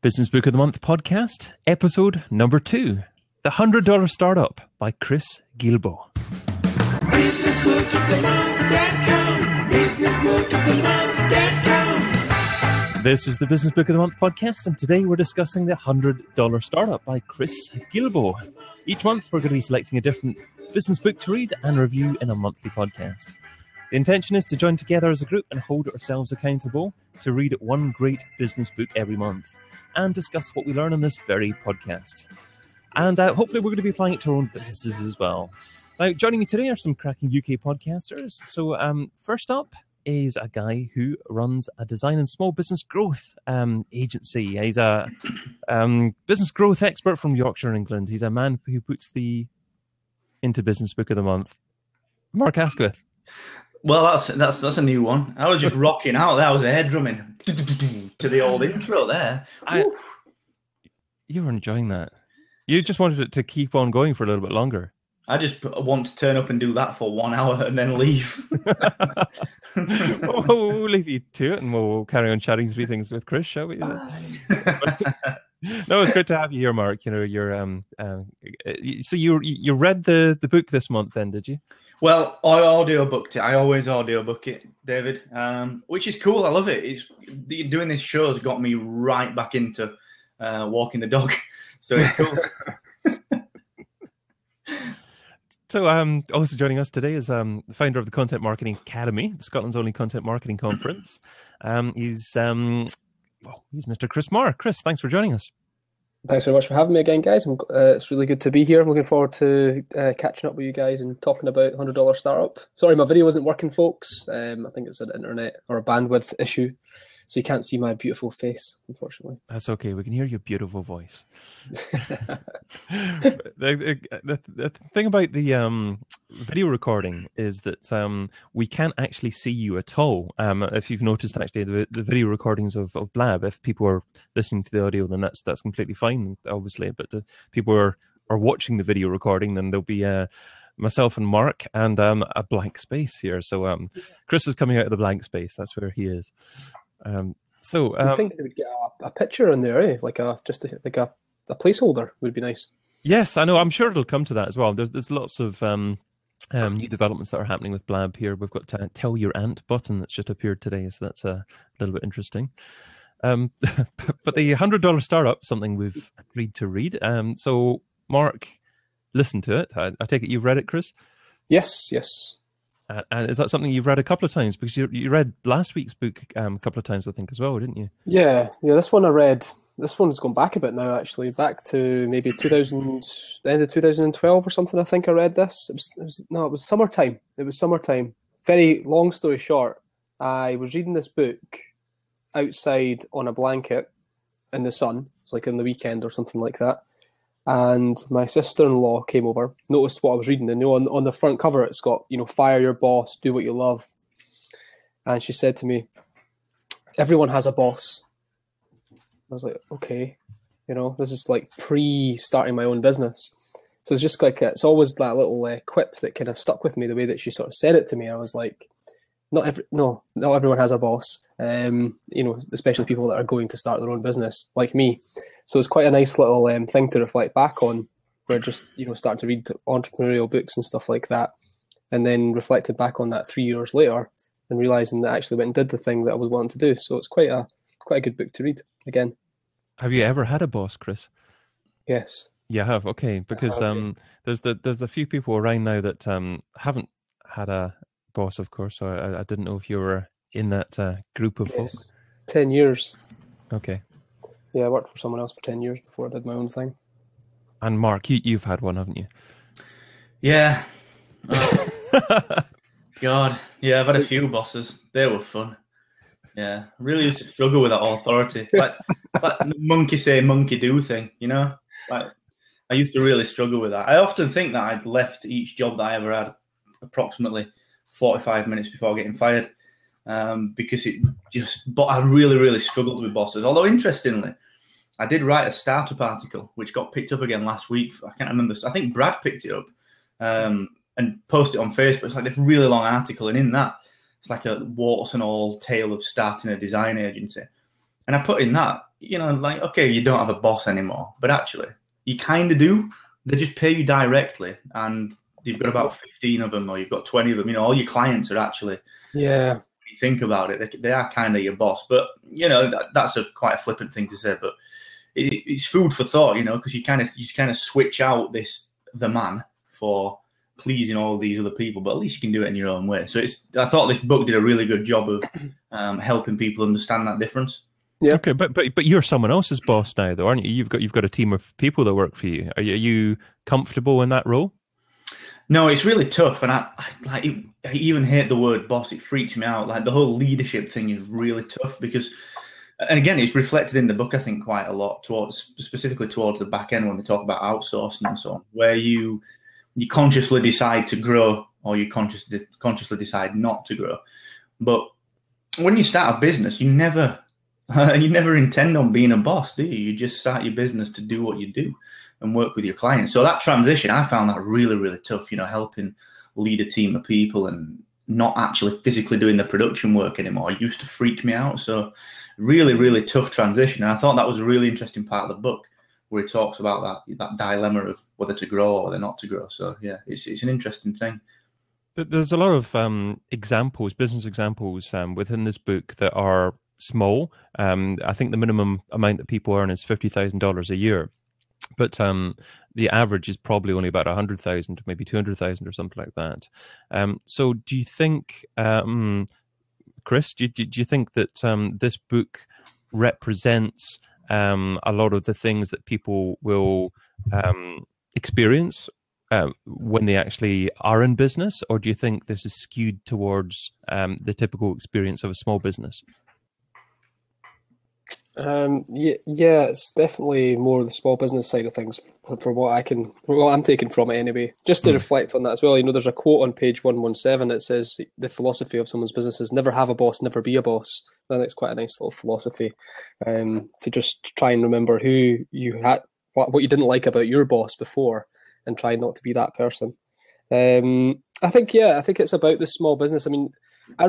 Business Book of the Month podcast, episode number 2, The $100 Startup by Chris Guillebeau. BusinessBookOfTheMonth.com, BusinessBookOfTheMonth.com. This is the Business Book of the Month podcast, and today we're discussing The $100 Startup by Chris Guillebeau. Each month we're going to be selecting a different business book to read and review in a monthly podcast. The intention is to join together as a group and hold ourselves accountable to read one great business book every month and discuss what we learn on this very podcast. And hopefully we're going to be applying it to our own businesses as well. Now, joining me today are some cracking UK podcasters. So first up is a guy who runs a design and small business growth agency. He's a business growth expert from Yorkshire, England. He's a man who puts into Business Book of the Month. Mark Asquith. Well, that's a new one. I was just rocking out there. I was air drumming to the old intro there. You were enjoying that. You just wanted it to keep on going for a little bit longer. I just want to turn up and do that for 1 hour and then leave. We'll leave you to it and we'll carry on chatting through things with Chris, shall we? No, it's great to have you here, Mark. You know, so you read the book this month, then, did you? Well, I audiobooked it. I always audiobook it, David, which is cool. I love it. Doing this show has got me right back into walking the dog, so it's cool. So, also joining us today is the founder of the Content Marketing Academy, Scotland's only content marketing conference. He's Mr. Chris Marr. Chris, thanks for joining us. Thanks very much for having me again, guys. It's really good to be here. I'm looking forward to catching up with you guys and talking about $100 Startup. Sorry, my video isn't working, folks. I think it's an internet or a bandwidth issue, so you can't see my beautiful face, unfortunately. That's okay. We can hear your beautiful voice. The thing about the video recording is that we can't actually see you at all. If you've noticed, actually, the video recordings of Blab, if people are listening to the audio, then that's completely fine, obviously. But if people are watching the video recording, then there'll be myself and Mark and a blank space here. So Chris is coming out of the blank space. That's where he is. I think they would get a picture in there, like a placeholder would be nice. Yes, I know. I'm sure it'll come to that as well. There's lots of new developments that are happening with Blab here. We've got Tell Your Aunt button that's just appeared today, so that's a little bit interesting. But the $100 Startup, something we've agreed to read. So Mark, listen to it. I take it you've read it, Chris? Yes. And is that something you've read a couple of times? Because you read last week's book a couple of times, I think, as well, didn't you? Yeah. This one I read. This one's gone back a bit now, actually. Back to maybe the end of 2012 or something, I think I read this. It was summertime. It was summertime. Very long story short, I was reading this book outside on a blanket in the sun. It's like on the weekend or something like that. And my sister-in-law came over, noticed what I was reading, and on the front cover it's got, fire your boss, do what you love. And she said to me, everyone has a boss. I was like, okay, this is like pre-starting my own business. So it's just like, it's always that little quip that kind of stuck with me, the way that she sort of said it to me. I was like, not everyone has a boss, especially people that are going to start their own business like me. So it's quite a nice little thing to reflect back on, where just, start to read entrepreneurial books and stuff like that. And then reflected back on that 3 years later and realizing that I actually went and did the thing that I was wanting to do. So it's quite a good book to read again. Have you ever had a boss, Chris? Yes. You have, okay. Because there's a few people around now that haven't had a boss, of course, so I didn't know if you were in that group of folk. 10 years. Okay. Yeah, I worked for someone else for 10 years before I did my own thing. And Mark, you've had one, haven't you? Yeah. Oh. God. Yeah, I've had a few bosses. They were fun. Yeah. I really used to struggle with that authority. Like monkey say, monkey do thing, Like, I used to really struggle with that. I often think that I'd left each job that I ever had approximately 45 minutes before getting fired, because but I really, really struggled with bosses. Although, interestingly, I did write a startup article, which got picked up again last week. I can't remember. I think Brad picked it up and posted it on Facebook. It's like this really long article, and in that, it's like a warts and all tale of starting a design agency. And I put in that like, okay, you don't have a boss anymore, but actually, you kind of do. They just pay you directly, and you've got about 15 of them, or you've got 20 of them. All your clients are actually, Yeah. when you think about it, they are kind of your boss. But, that's quite a flippant thing to say, but it's food for thought, because you kind of switch out the man for pleasing all these other people, but at least you can do it in your own way. So I thought this book did a really good job of helping people understand that difference. Yeah. Okay, but you're someone else's boss now, though, aren't you? You've got a team of people that work for you. Are you comfortable in that role? No, it's really tough, and I even hate the word boss. It freaks me out. Like, the whole leadership thing is really tough because, and again, it's reflected in the book, I think, quite a lot specifically towards the back end when they talk about outsourcing and so on, where you consciously decide to grow or you consciously decide not to grow. But when you start a business, you never intend on being a boss, do you? You just start your business to do what you do and work with your clients. So that transition, I found that really, really tough, helping lead a team of people and not actually physically doing the production work anymore. It used to freak me out. So really, really tough transition. And I thought that was a really interesting part of the book where it talks about that dilemma of whether to grow or whether not to grow. So yeah, it's an interesting thing. There's a lot of business examples within this book that are small. I think the minimum amount that people earn is $50,000 a year. But the average is probably only about 100,000, maybe 200,000 or something like that. So do you think, Chris, do you think that this book represents a lot of the things that people will experience when they actually are in business? Or do you think this is skewed towards the typical experience of a small business? Yeah, it's definitely more the small business side of things from what I'm taking from it anyway. Just to reflect on that as well, there's a quote on page 117 that says the philosophy of someone's business is never have a boss, never be a boss. I think it's quite a nice little philosophy to just try and remember who you had, what you didn't like about your boss before, and try not to be that person. I think it's about the small business. I mean, I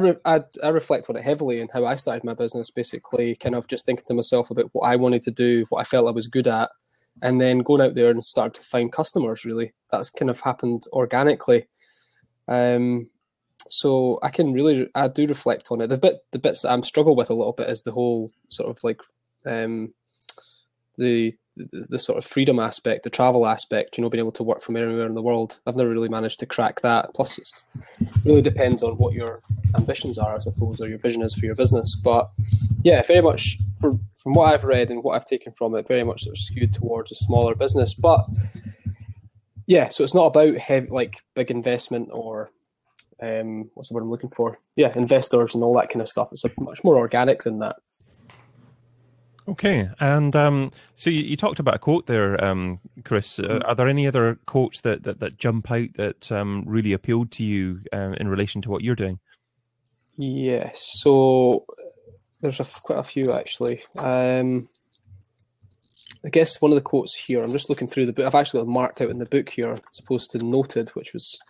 reflect on it heavily and how I started my business, basically kind of just thinking to myself about what I wanted to do, what I felt I was good at, and then going out there and start to find customers, really. That's kind of happened organically. So I do reflect on it. The bits that I'm struggle with a little bit is the whole sort of like the sort of freedom aspect, the travel aspect, being able to work from anywhere in the world. I've never really managed to crack that. Plus, it really depends on what your ambitions are, I suppose, or your vision is for your business. But yeah, very much from what I've read and what I've taken from it, very much sort of skewed towards a smaller business. But yeah, so it's not about big investment or what's the word I'm looking for? Yeah, investors and all that kind of stuff. It's much more organic than that. Okay, and so you talked about a quote there, Chris. Are there any other quotes that jump out that really appealed to you in relation to what you're doing? Yes, so there's quite a few actually. I guess one of the quotes here, I'm just looking through the book. I've actually got marked out in the book here as opposed to noted, which was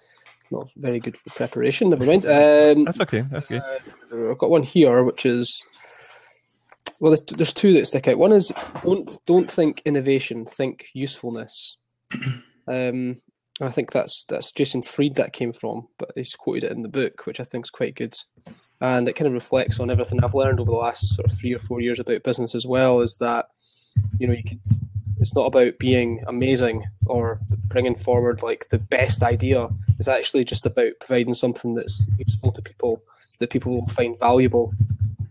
not very good for preparation. Never mind. That's okay. That's good. I've got one here, which is. Well, there's two that stick out. One is don't think innovation, think usefulness. I think that's Jason Fried that came from, but he's quoted it in the book, which I think is quite good. And it kind of reflects on everything I've learned over the last sort of 3 or 4 years about business as well, is that, it's not about being amazing or bringing forward like the best idea. It's actually just about providing something that's useful to people, that people will find valuable.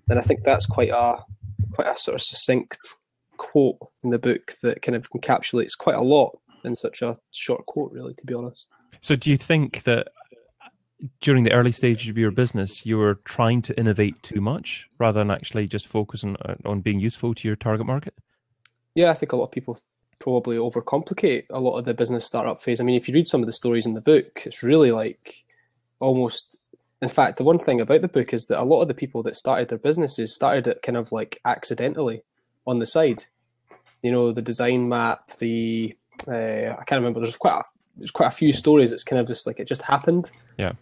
And I think that's quite a sort of succinct quote in the book that kind of encapsulates quite a lot in such a short quote, really, to be honest. So do you think that during the early stages of your business, you were trying to innovate too much rather than actually just focus on being useful to your target market? Yeah, I think a lot of people probably overcomplicate a lot of the business startup phase. I mean, if you read some of the stories in the book, it's really like almost... In fact, the one thing about the book is that a lot of the people that started their businesses started it kind of like accidentally on the side. The design map, I can't remember. There's quite a few stories. It's kind of just like it just happened, out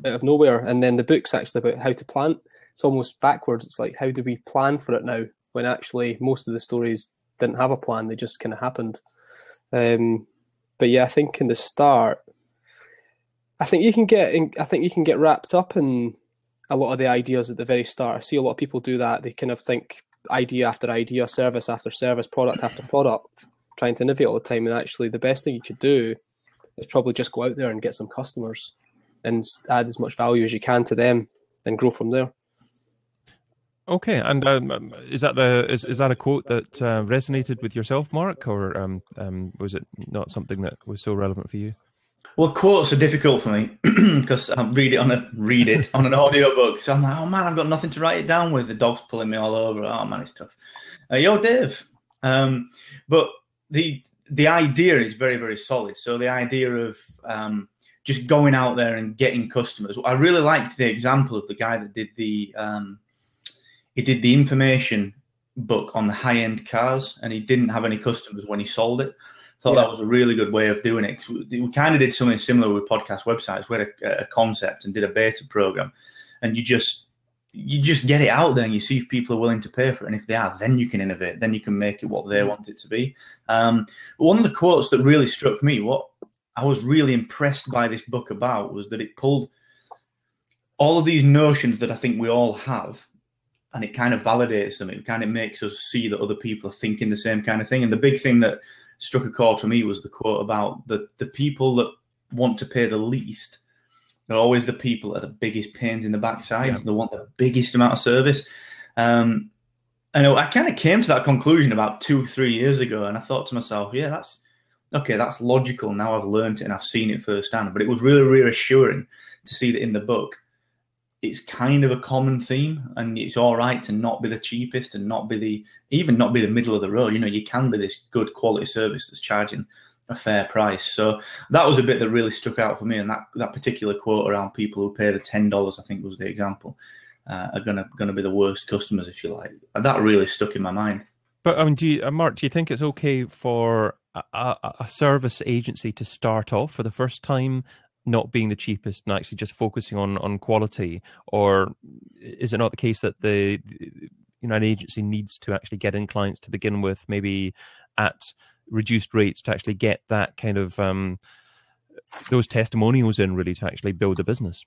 of nowhere. And then the book's actually about how to plant. It's almost backwards. It's like, how do we plan for it now when actually most of the stories didn't have a plan. They just kind of happened. But yeah, I think in the start, I think you can get wrapped up in a lot of the ideas at the very start. I see a lot of people do that. They kind of think idea after idea, service after service, product after product, trying to innovate all the time. And actually, the best thing you could do is probably just go out there and get some customers and add as much value as you can to them and grow from there. Okay, and is that a quote that resonated with yourself, Mark, or was it not something that was so relevant for you? Well, quotes are difficult for me because I read it on an audiobook. So I'm like, oh man, I've got nothing to write it down with. The dog's pulling me all over. Oh man, it's tough. Yo, Dave. But the idea is very, very solid. So the idea of just going out there and getting customers. I really liked the example of the guy that did the information book on the high-end cars, and he didn't have any customers when he sold it. Thought that was a really good way of doing it. We kind of did something similar with podcast websites. We had a concept and did a beta program, and you just get it out there and you see if people are willing to pay for it. And if they are, then you can innovate. Then you can make it what they want it to be. One of the quotes that really struck me, what I was really impressed by this book about, was that it pulled all of these notions that I think we all have, and it kind of validates them. It kind of makes us see that other people are thinking the same kind of thing. And the big thing that struck a chord for me was the quote about the people that want to pay the least are always the people that are the biggest pains in the backside. They want the biggest amount of service. I know I kind of came to that conclusion about 2-3 years ago, and I thought to myself, yeah, that's logical. Now I've learned it and I've seen it firsthand. But it was really reassuring to see that in the book, it's kind of a common theme, and it's all right to not be the cheapest and not be the middle of the road. You know, you can be this good quality service that's charging a fair price. So that was a bit that really stuck out for me. And that particular quote around people who pay the $10, I think was the example, are gonna be the worst customers, if you like. And that really stuck in my mind. But I mean, Mark, do you think it's okay for a service agency to start off for the first time not being the cheapest and actually just focusing on quality? Or is it not the case that an agency needs to actually get in clients to begin with, maybe at reduced rates, to actually get that kind of those testimonials in, really, to actually build a business?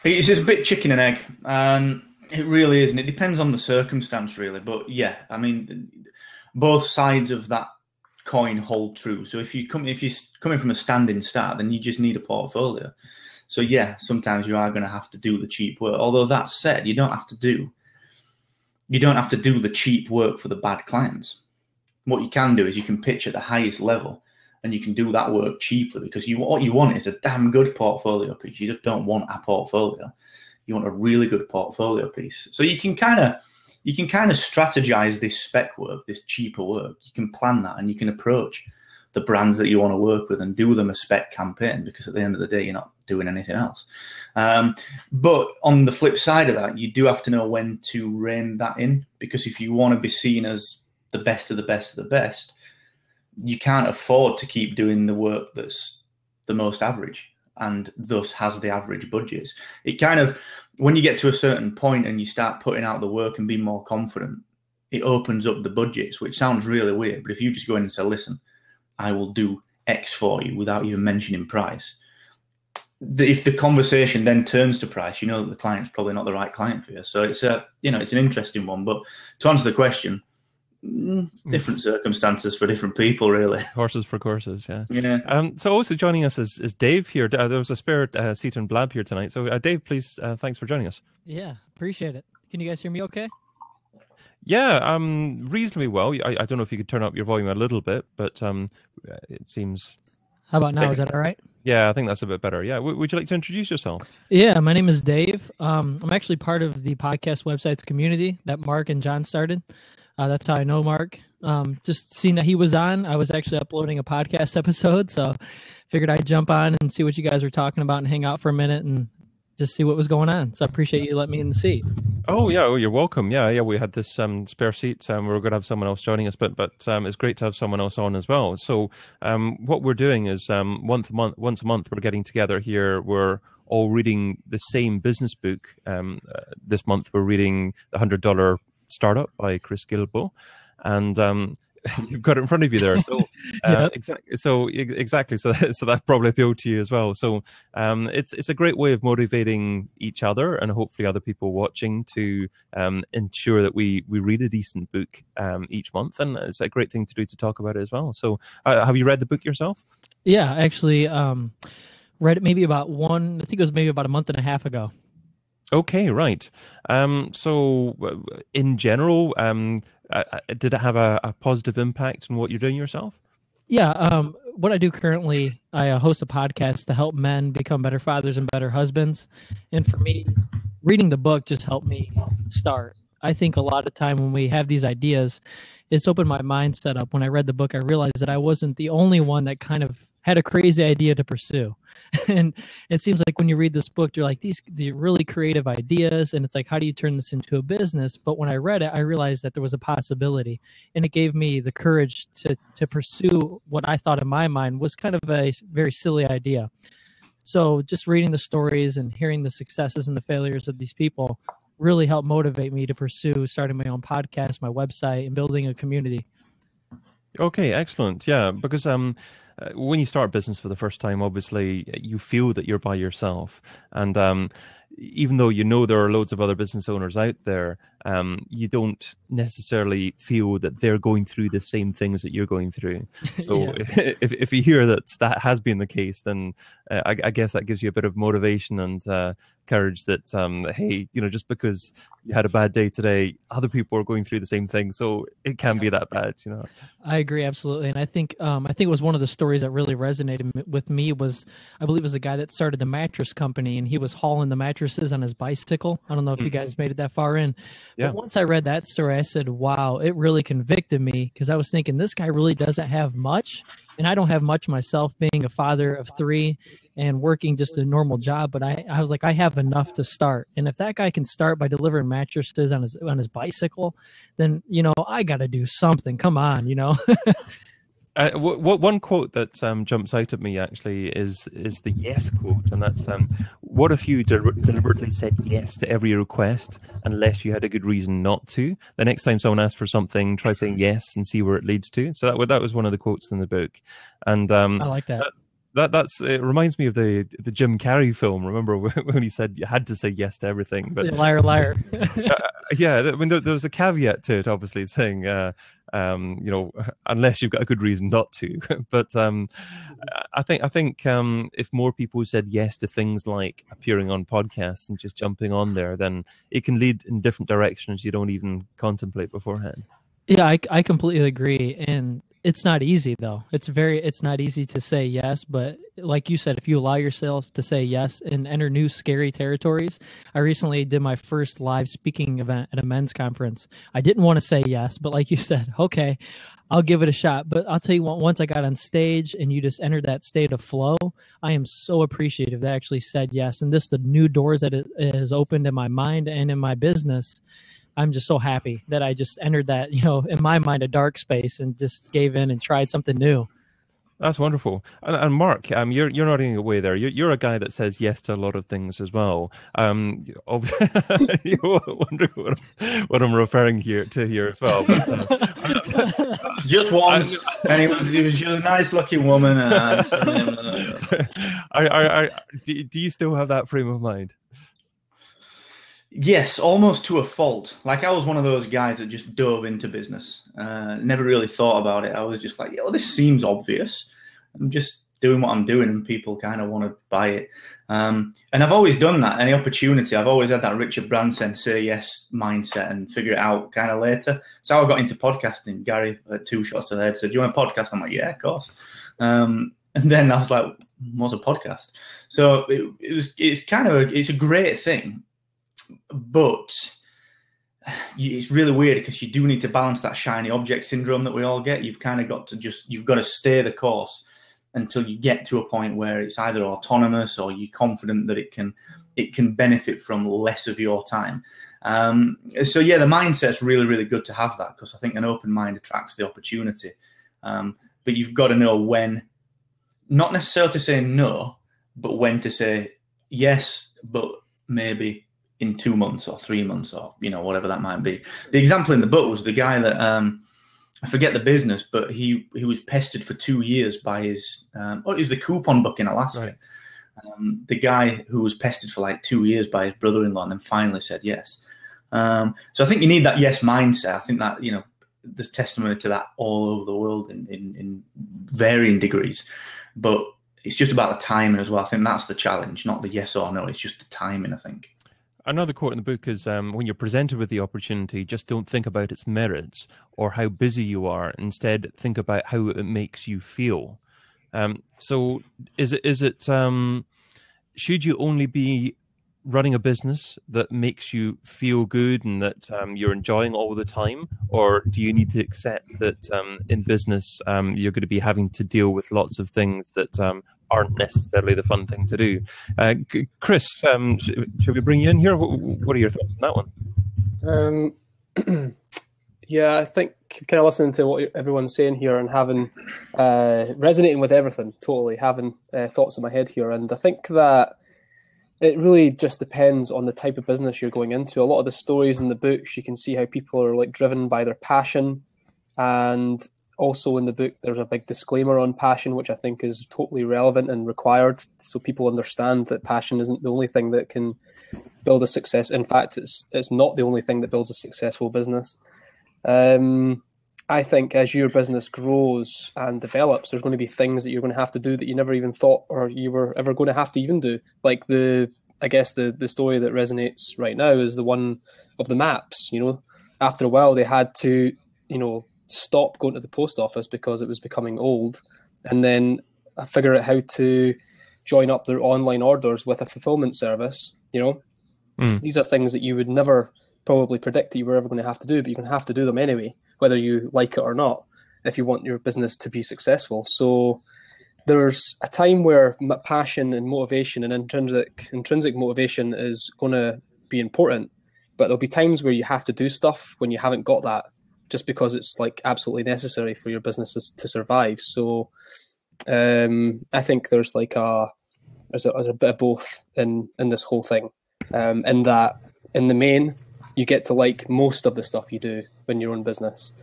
It's just a bit chicken and egg. It really is, and it depends on the circumstance, really. But yeah, I mean, both sides of that coin hold true. So if you're coming from a standing start, then you just need a portfolio. So yeah, sometimes you are going to have to do the cheap work. Although that said, you don't have to do the cheap work for the bad clients. What you can do is you can pitch at the highest level, and you can do that work cheaply, because what you want is a damn good portfolio piece. You just don't want a portfolio. You want a really good portfolio piece. So you can kind of strategize this spec work, this cheaper work. You can plan that, and you can approach the brands that you want to work with and do them a spec campaign, because at the end of the day, you're not doing anything else. But on the flip side of that, you do have to know when to rein that in, because if you want to be seen as the best of the best of the best, you can't afford to keep doing the work that's the most average and thus has the average budgets. It kind of, when you get to a certain point and you start putting out the work and being more confident, it opens up the budgets, which sounds really weird. But if you just go in and say, listen, I will do X for you without even mentioning price, if the conversation then turns to price, you know that the client's probably not the right client for you. So it's an interesting one. But to answer the question, different circumstances for different people, really. Horses for courses, yeah. Yeah. So also joining us is Dave here. There was a spare seat and blab here tonight. So Dave, please, thanks for joining us. Yeah, appreciate it. Can you guys hear me okay? Yeah, reasonably well. I don't know if you could turn up your volume a little bit, but it seems... How about now? Is that all right? Yeah, I think that's a bit better. Yeah. Would you like to introduce yourself? Yeah, my name is Dave. I'm actually part of the podcast websites community that Mark and John started. That's how I know Mark. Just seeing that he was on, I was actually uploading a podcast episode, so figured I'd jump on and see what you guys were talking about and hang out for a minute and just see what was going on. So I appreciate you letting me in the seat. Oh, yeah. Oh, you're welcome. Yeah. We had this spare seat. We were going to have someone else joining us, but it's great to have someone else on as well. So what we're doing is once a month, we're getting together here. We're all reading the same business book. This month, we're reading the $100 Startup by Chris Guillebeau. And you've got it in front of you there. So exactly. So that probably appealed to you as well. So it's a great way of motivating each other and hopefully other people watching to ensure that we read a decent book each month. And it's a great thing to do to talk about it as well. So have you read the book yourself? Yeah, actually read it maybe about I think it was maybe about a month and a half ago. Okay, right. So in general, did it have a positive impact on what you're doing yourself? Yeah. What I do currently, I host a podcast to help men become better fathers and better husbands. And for me, reading the book just helped me start. I think a lot of time when we have these ideas, it's opened my mindset up. When I read the book, I realized that I wasn't the only one that kind of had a crazy idea to pursue. And it seems like when you read this book, you're like, these really creative ideas. And it's like, how do you turn this into a business? But when I read it, I realized that there was a possibility. And it gave me the courage to pursue what I thought in my mind was kind of a very silly idea. So just reading the stories and hearing the successes and the failures of these people really helped motivate me to pursue starting my own podcast, my website, and building a community. Okay, excellent. Yeah, because when you start business for the first time, obviously you feel that you're by yourself. And even though you know there are loads of other business owners out there, you don't necessarily feel that they're going through the same things that you're going through. So if you hear that has been the case, then I guess that gives you a bit of motivation and courage that, hey, just because you had a bad day today, other people are going through the same thing. So it can be that bad, I agree, absolutely. And I think it was one of the stories that really resonated with me was, I believe it was the guy that started the mattress company, and he was hauling the mattresses on his bicycle. I don't know if you guys made it that far in. Yeah. But once I read that story, I said, wow, it really convicted me, because I was thinking this guy really doesn't have much. And I don't have much myself, being a father of 3 and working just a normal job. But I was like, I have enough to start. And if that guy can start by delivering mattresses on his bicycle, then, I got to do something. Come on, One quote that jumps out at me actually is the yes quote, and that's what if you deliberately said yes to every request unless you had a good reason not to? The next time someone asks for something, try saying yes and see where it leads to. So that was one of the quotes in the book, and I like that. It reminds me of the Jim Carrey film. Remember when he said you had to say yes to everything? But liar, liar. yeah, I mean there's a caveat to it, obviously, saying unless you've got a good reason not to. But I think if more people said yes to things like appearing on podcasts and just jumping on there, then it can lead in different directions you don't even contemplate beforehand. Yeah, I completely agree. And it's not easy, though. It's not easy to say yes, but like you said, if you allow yourself to say yes and enter new scary territories. I recently did my first live speaking event at a men's conference. I didn't want to say yes, but like you said, okay, I'll give it a shot. But I'll tell you what, once I got on stage and you just entered that state of flow, I am so appreciative that I actually said yes. And the new doors that it has opened in my mind and in my business, I'm just so happy that I just entered that, in my mind, a dark space and just gave in and tried something new. That's wonderful. And Mark, you're nodding away there. You're a guy that says yes to a lot of things as well. Obviously, you're wondering what I'm referring here as well. But, just once, and he was a nice-looking woman. Do you still have that frame of mind? Yes, almost to a fault. Like I was one of those guys that just dove into business. Never really thought about it. I was just like, this seems obvious. I'm just doing what I'm doing and people kind of want to buy it. And I've always done that. Any opportunity, I've always had that Richard Branson say yes mindset and figure it out kind of later. So I got into podcasting. Gary, 2 shots to the head, said, do you want a podcast? I'm like, yeah, of course. And then I was like, what's a podcast? So it's a great thing. But it's really weird because you do need to balance that shiny object syndrome that we all get. You've kind of got to you've got to stay the course until you get to a point where it's either autonomous or you're confident that it can benefit from less of your time. So yeah, the mindset's really, really good to have that, because I think an open mind attracts the opportunity. But you've got to know when, not necessarily to say no, but when to say yes, but maybe in 2 months or 3 months or, whatever that might be. The example in the book was the guy that, I forget the business, but he was pestered for 2 years by his, it was the coupon book in Alaska. Right. The guy who was pestered for like 2 years by his brother-in-law and then finally said yes. So I think you need that yes mindset. I think that, there's testimony to that all over the world in varying degrees. But it's just about the timing as well. I think that's the challenge, not the yes or no. It's just the timing, I think. Another quote in the book is, when you're presented with the opportunity, just don't think about its merits or how busy you are. Instead, think about how it makes you feel. So is it should you only be running a business that makes you feel good and that you're enjoying all the time, or do you need to accept that in business you're going to be having to deal with lots of things that aren't necessarily the fun thing to do? Chris, should we bring you in here? What are your thoughts on that one? Yeah, I think kind of listening to what everyone's saying here and having resonating with everything, totally having thoughts in my head here. And I think that it really just depends on the type of business you're going into. A lot of the stories in the books, you can see how people are like driven by their passion. And also in the book, there's a big disclaimer on passion, which I think is totally relevant and required. So people understand that passion isn't the only thing that can build a success. In fact, it's not the only thing that builds a successful business. I think as your business grows and develops, there's going to be things that you're going to have to do that you never even thought or you were ever going to have to even do. Like the story that resonates right now is the one of the maps. After a while they had to, stop going to the post office because it was becoming old, and then figure out how to join up their online orders with a fulfillment service. These are things that you would never probably predict that you were ever going to have to do, but you're going to have to do them anyway, whether you like it or not, if you want your business to be successful. So there's a time where passion and motivation and intrinsic motivation is going to be important, but there'll be times where you have to do stuff when you haven't got that, just because it's like absolutely necessary for your businesses to survive. So I think there's like there's a bit of both in this whole thing, in that in the main, you get to like most of the stuff you do when you're in business,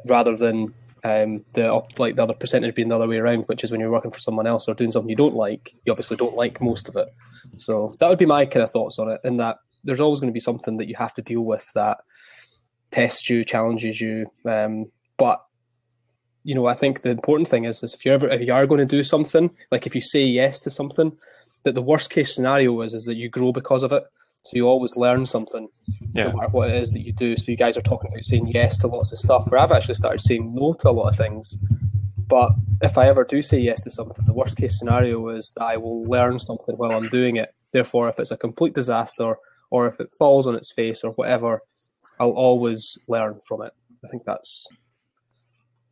rather than the other percentage being the other way around, which is when you're working for someone else or doing something you don't like, you obviously don't like most of it. So that would be my kind of thoughts on it, in that there's always going to be something that you have to deal with that tests you, challenges you. But I think the important thing is if you are going to do something, like if you say yes to something, that the worst case scenario is that you grow because of it. So you always learn something, no matter what it is that you do. So you guys are talking about saying yes to lots of stuff, where I've actually started saying no to a lot of things. But if I ever do say yes to something, the worst case scenario is that I will learn something while I'm doing it. Therefore, if it's a complete disaster or if it falls on its face or whatever, I'll always learn from it. I think that's,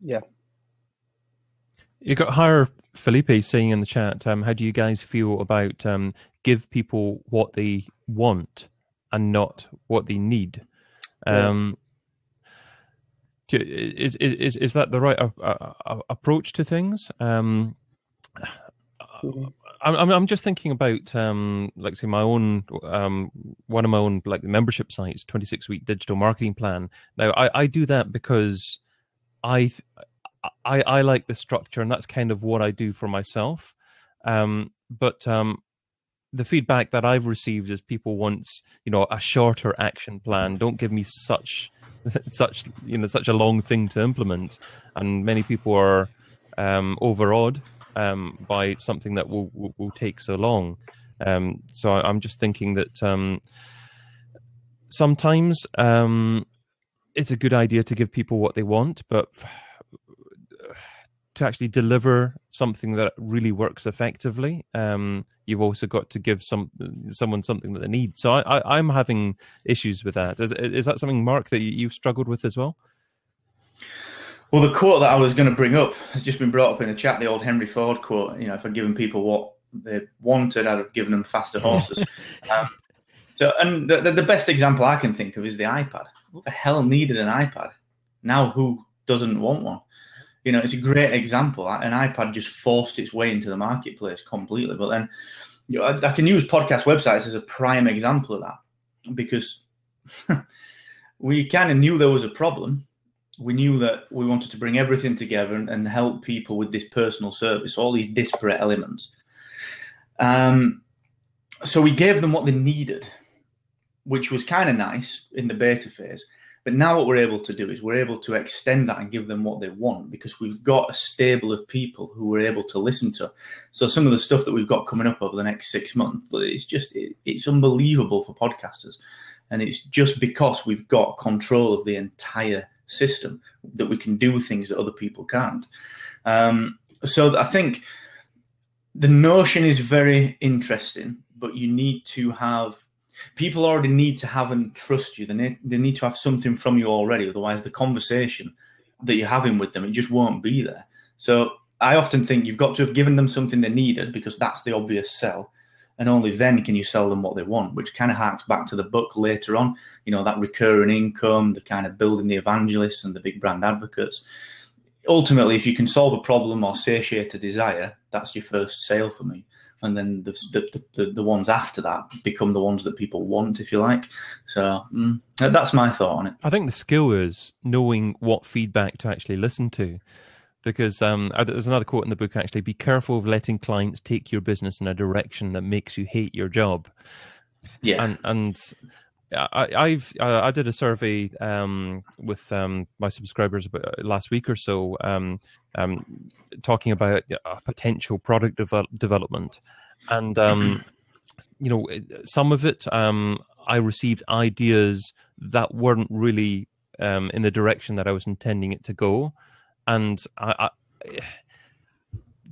yeah. You got Hire Felipe saying in the chat, how do you guys feel about give people what they want and not what they need? Is that the right approach to things? I'm just thinking about like say my own one of my own like membership sites, 26-week digital marketing plan. Now I do that because I like the structure, and that's kind of what I do for myself. But the feedback that I've received is people want, a shorter action plan. Don't give me such a long thing to implement. And many people are overawed by something that will take so long. So I'm just thinking that sometimes it's a good idea to give people what they want, but to actually deliver something that really works effectively, you've also got to give someone something that they need. So I'm having issues with that. Is that something, Mark, that you've struggled with as well? Well, the quote that I was going to bring up has just been brought up in the chat, the old Henry Ford quote. If I'd given people what they wanted, I'd have given them faster horses. And the best example I can think of is the iPad. Who the hell needed an iPad? Now who doesn't want one? It's a great example. An iPad just forced its way into the marketplace completely. But then I can use podcast websites as a prime example of that. because we kind of knew there was a problem. We knew that we wanted to bring everything together and help people with this personal service, all these disparate elements. So we gave them what they needed, which was kind of nice in the beta phase. But now what we're able to do is we're able to extend that and give them what they want, because we've got a stable of people who we're able to listen to. So some of the stuff that we've got coming up over the next 6 months, it's unbelievable for podcasters. And it's just because we've got control of the entire system that we can do things that other people can't. So I think the notion is very interesting, but you need to have... People already need to have and trust you. They need to have something from you already. Otherwise, the conversation that you're having with them, it just won't be there. So I often think you've got to have given them something they needed, because that's the obvious sell. And only then can you sell them what they want, which kind of harks back to the book later on. You know, that recurring income, the kind of building the evangelists and the big brand advocates. Ultimately, if you can solve a problem or satiate a desire, that's your first sale for me. And then the ones after that become the ones that people want, if you like. So that's my thought on it. I think the skill is knowing what feedback to actually listen to. Because there's another quote in the book, actually: be careful of letting clients take your business in a direction that makes you hate your job. Yeah. And I did a survey with my subscribers last week or so, talking about a potential product development, and you know, some of it I received ideas that weren't really in the direction that I was intending it to go, and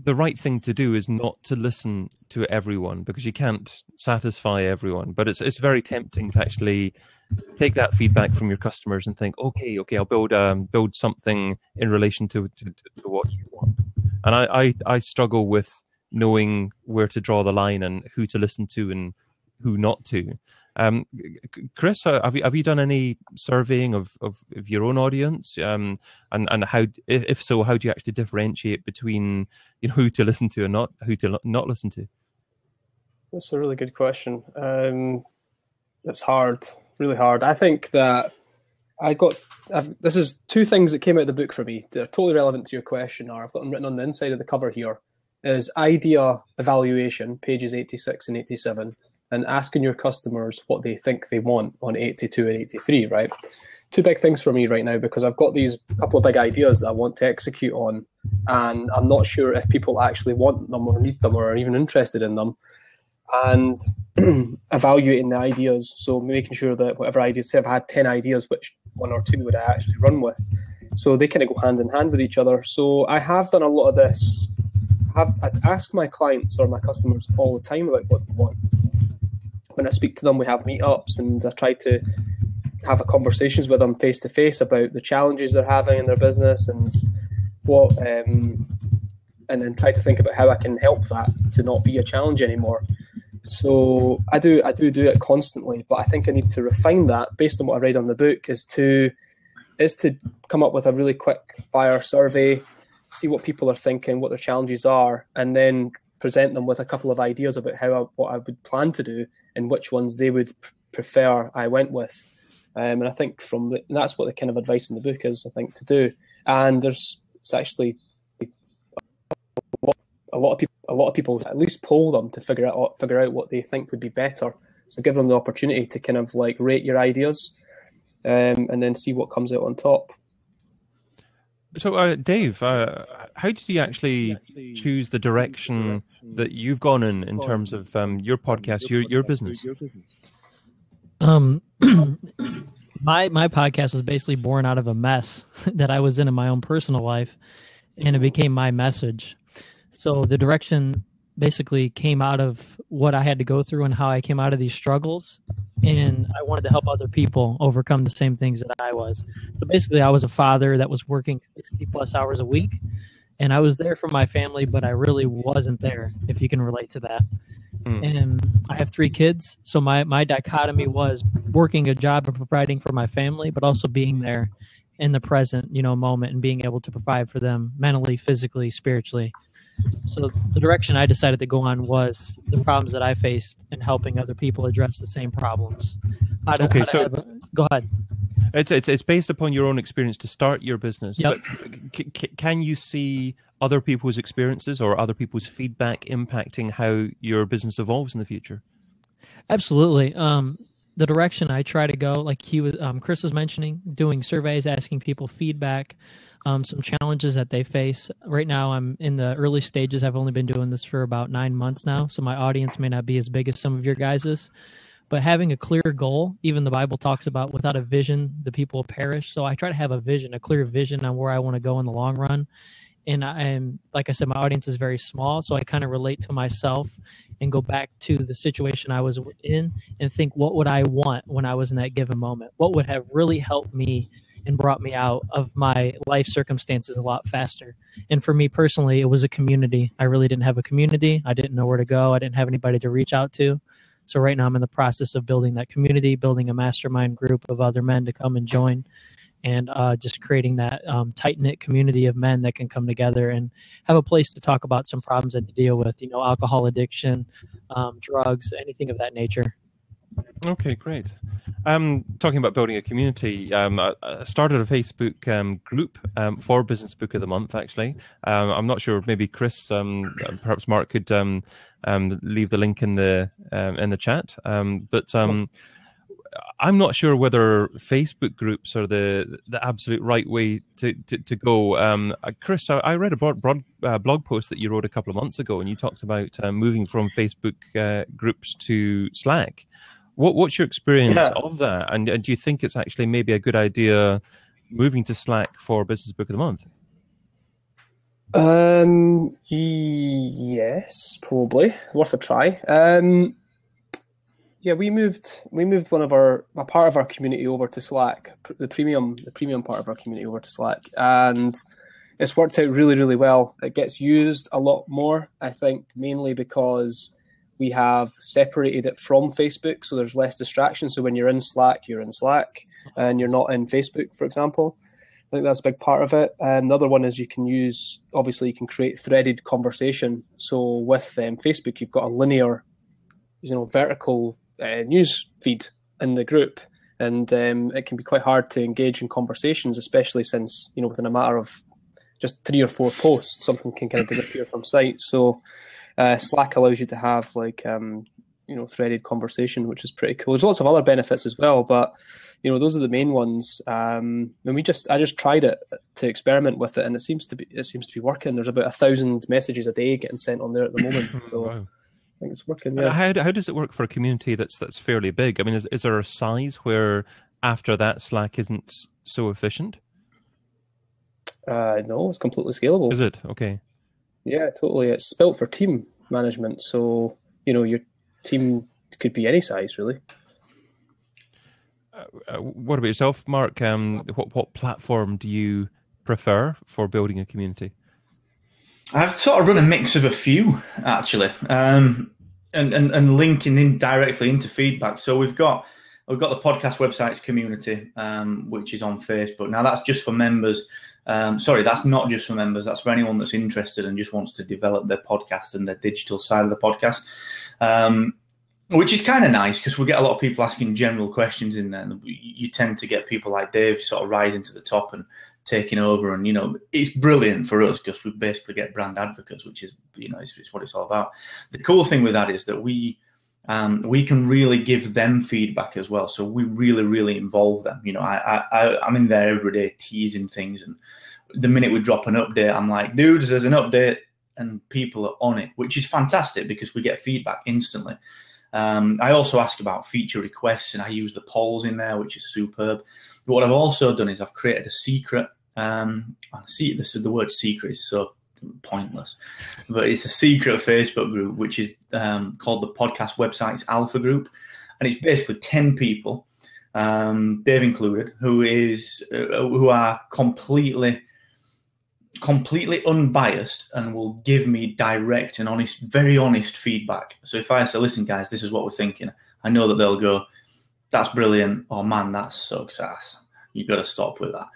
the right thing to do is not to listen to everyone, because you can't satisfy everyone. But it's very tempting to actually take that feedback from your customers and think, okay, I'll build something in relation to what you want. And I struggle with knowing where to draw the line and who to listen to and who not to. Chris, have you done any surveying of your own audience? And how, if so, how do you actually differentiate between, you know, who to listen to and who to not listen to? That's a really good question. It's hard, really hard. I think that this is two things that came out of the book for me. They're totally relevant to your question. I've got them written on the inside of the cover here. Is idea evaluation, pages 86 and 87. And asking your customers what they think they want on 82 and 83, right? Two big things for me right now, because I've got these couple of big ideas that I want to execute on, and I'm not sure if people actually want them or need them or are even interested in them. And evaluating the ideas, so making sure that whatever ideas, say I've had 10 ideas, which one or two would I actually run with? So they kind of go hand in hand with each other. So I have done a lot of this. I'd ask my clients or my customers all the time about what they want. When I speak to them, we have meetups, and I try to have conversations with them face to face about the challenges they're having in their business and what, and then try to think about how I can help that to not be a challenge anymore. So I do it constantly, but I think I need to refine that based on what I read on the book. Is to come up with a really quick fire survey, see what people are thinking, what their challenges are, and then present them with a couple of ideas about what I would plan to do and which ones they would prefer I went with. And I think that's what the kind of advice in the book is, I think, to do. And it's actually a lot of people at least poll them to figure out what they think would be better. So give them the opportunity to kind of like rate your ideas, and then see what comes out on top. So, Dave, how did you actually choose the direction that you've gone in terms of your podcast, your business? My podcast was basically born out of a mess that I was in my own personal life, and it became my message. So the direction basically came out of what I had to go through and how I came out of these struggles. And I wanted to help other people overcome the same things that I was. So basically, I was a father that was working 60 plus hours a week, and I was there for my family, but I really wasn't there, if you can relate to that. And I have 3 kids. So my dichotomy was working a job and providing for my family, but also being there in the present, moment, and being able to provide for them mentally, physically, spiritually. So the direction I decided to go on was the problems that I faced and helping other people address the same problems. Go ahead. It's based upon your own experience to start your business. Yep. But can you see other people's experiences or other people's feedback impacting how your business evolves in the future? Absolutely. The direction I try to go, like Chris was mentioning, doing surveys, asking people feedback, some challenges that they face. Right now, I'm in the early stages. I've only been doing this for about 9 months now, so my audience may not be as big as some of your guys's. But having a clear goal, even the Bible talks about without a vision, the people will perish. So I try to have a clear vision on where I want to go in the long run. And like I said, my audience is very small, so I kind of relate to myself and go back to the situation I was in and think, what would I want when I was in that given moment? What would have really helped me and brought me out of my life circumstances a lot faster? And for me personally, it was a community. I really didn't have a community. I didn't know where to go. I didn't have anybody to reach out to. So right now I'm in the process of building that community, building a mastermind group of other men to come and join, and just creating that tight-knit community of men that can come together and have a place to talk about some problems that they deal with, alcohol addiction, drugs, anything of that nature. Okay, great. Talking about building a community, I started a Facebook group for Business Book of the Month, actually. I'm not sure, maybe Chris, perhaps Mark could leave the link in the chat. But I'm not sure whether Facebook groups are the absolute right way to go. Chris, I read a blog post that you wrote a couple of months ago, and you talked about moving from Facebook groups to Slack. What's your experience of that? And do you think it's actually maybe a good idea moving to Slack for Business Book of the Month? Yes, probably worth a try. We moved a part of our community over to Slack, the premium part of our community over to Slack, and it's worked out really, really well. It gets used a lot more, I think, mainly because we have separated it from Facebook, so there's less distraction. So when you're in Slack, and you're not in Facebook, for example. I think that's a big part of it. And the other one is you can create threaded conversation. So with Facebook, you've got a linear, vertical news feed in the group. And it can be quite hard to engage in conversations, especially since, within a matter of just 3 or 4 posts, something can kind of disappear from sight. So Slack allows you to have threaded conversation, which is pretty cool. There's lots of other benefits as well, but those are the main ones. And I just tried it to experiment with it, and it seems to be working. There's about 1,000 messages a day getting sent on there at the moment. So wow. I think it's working. Yeah. How does it work for a community that's fairly big? I mean, is there a size where after that Slack isn't so efficient? No, it's completely scalable. Is it? Okay. Yeah, totally. It's built for team management, so your team could be any size, really. What about yourself, Mark? What platform do you prefer for building a community? I've sort of run a mix of a few, actually, and linking in directly into feedback. So we've got the podcast websites community, which is on Facebook. Now that's just for members. That's not just for members. That's for anyone that's interested and just wants to develop their podcast and their digital side of the podcast, which is kind of nice because we get a lot of people asking general questions in there. And you tend to get people like Dave sort of rising to the top and taking over. And, it's brilliant for us because we basically get brand advocates, which is, it's what it's all about. The cool thing with that is that we can really give them feedback as well. So we really, really involve them. I'm in there every day teasing things. And the minute we drop an update, I'm like, dudes, there's an update, and people are on it, which is fantastic because we get feedback instantly. I also ask about feature requests, and I use the polls in there, which is superb. But what I've also done is I've created a secret. The word secret is so pointless, but it's a secret Facebook group which is called the Podcast Websites Alpha Group, and it's basically 10 people, Dave included, who are completely unbiased and will give me direct and honest, very honest feedback. So if I say, listen guys, this is what we're thinking, I know that they'll go, that's brilliant, or man, that sucks ass, you got to stop with that.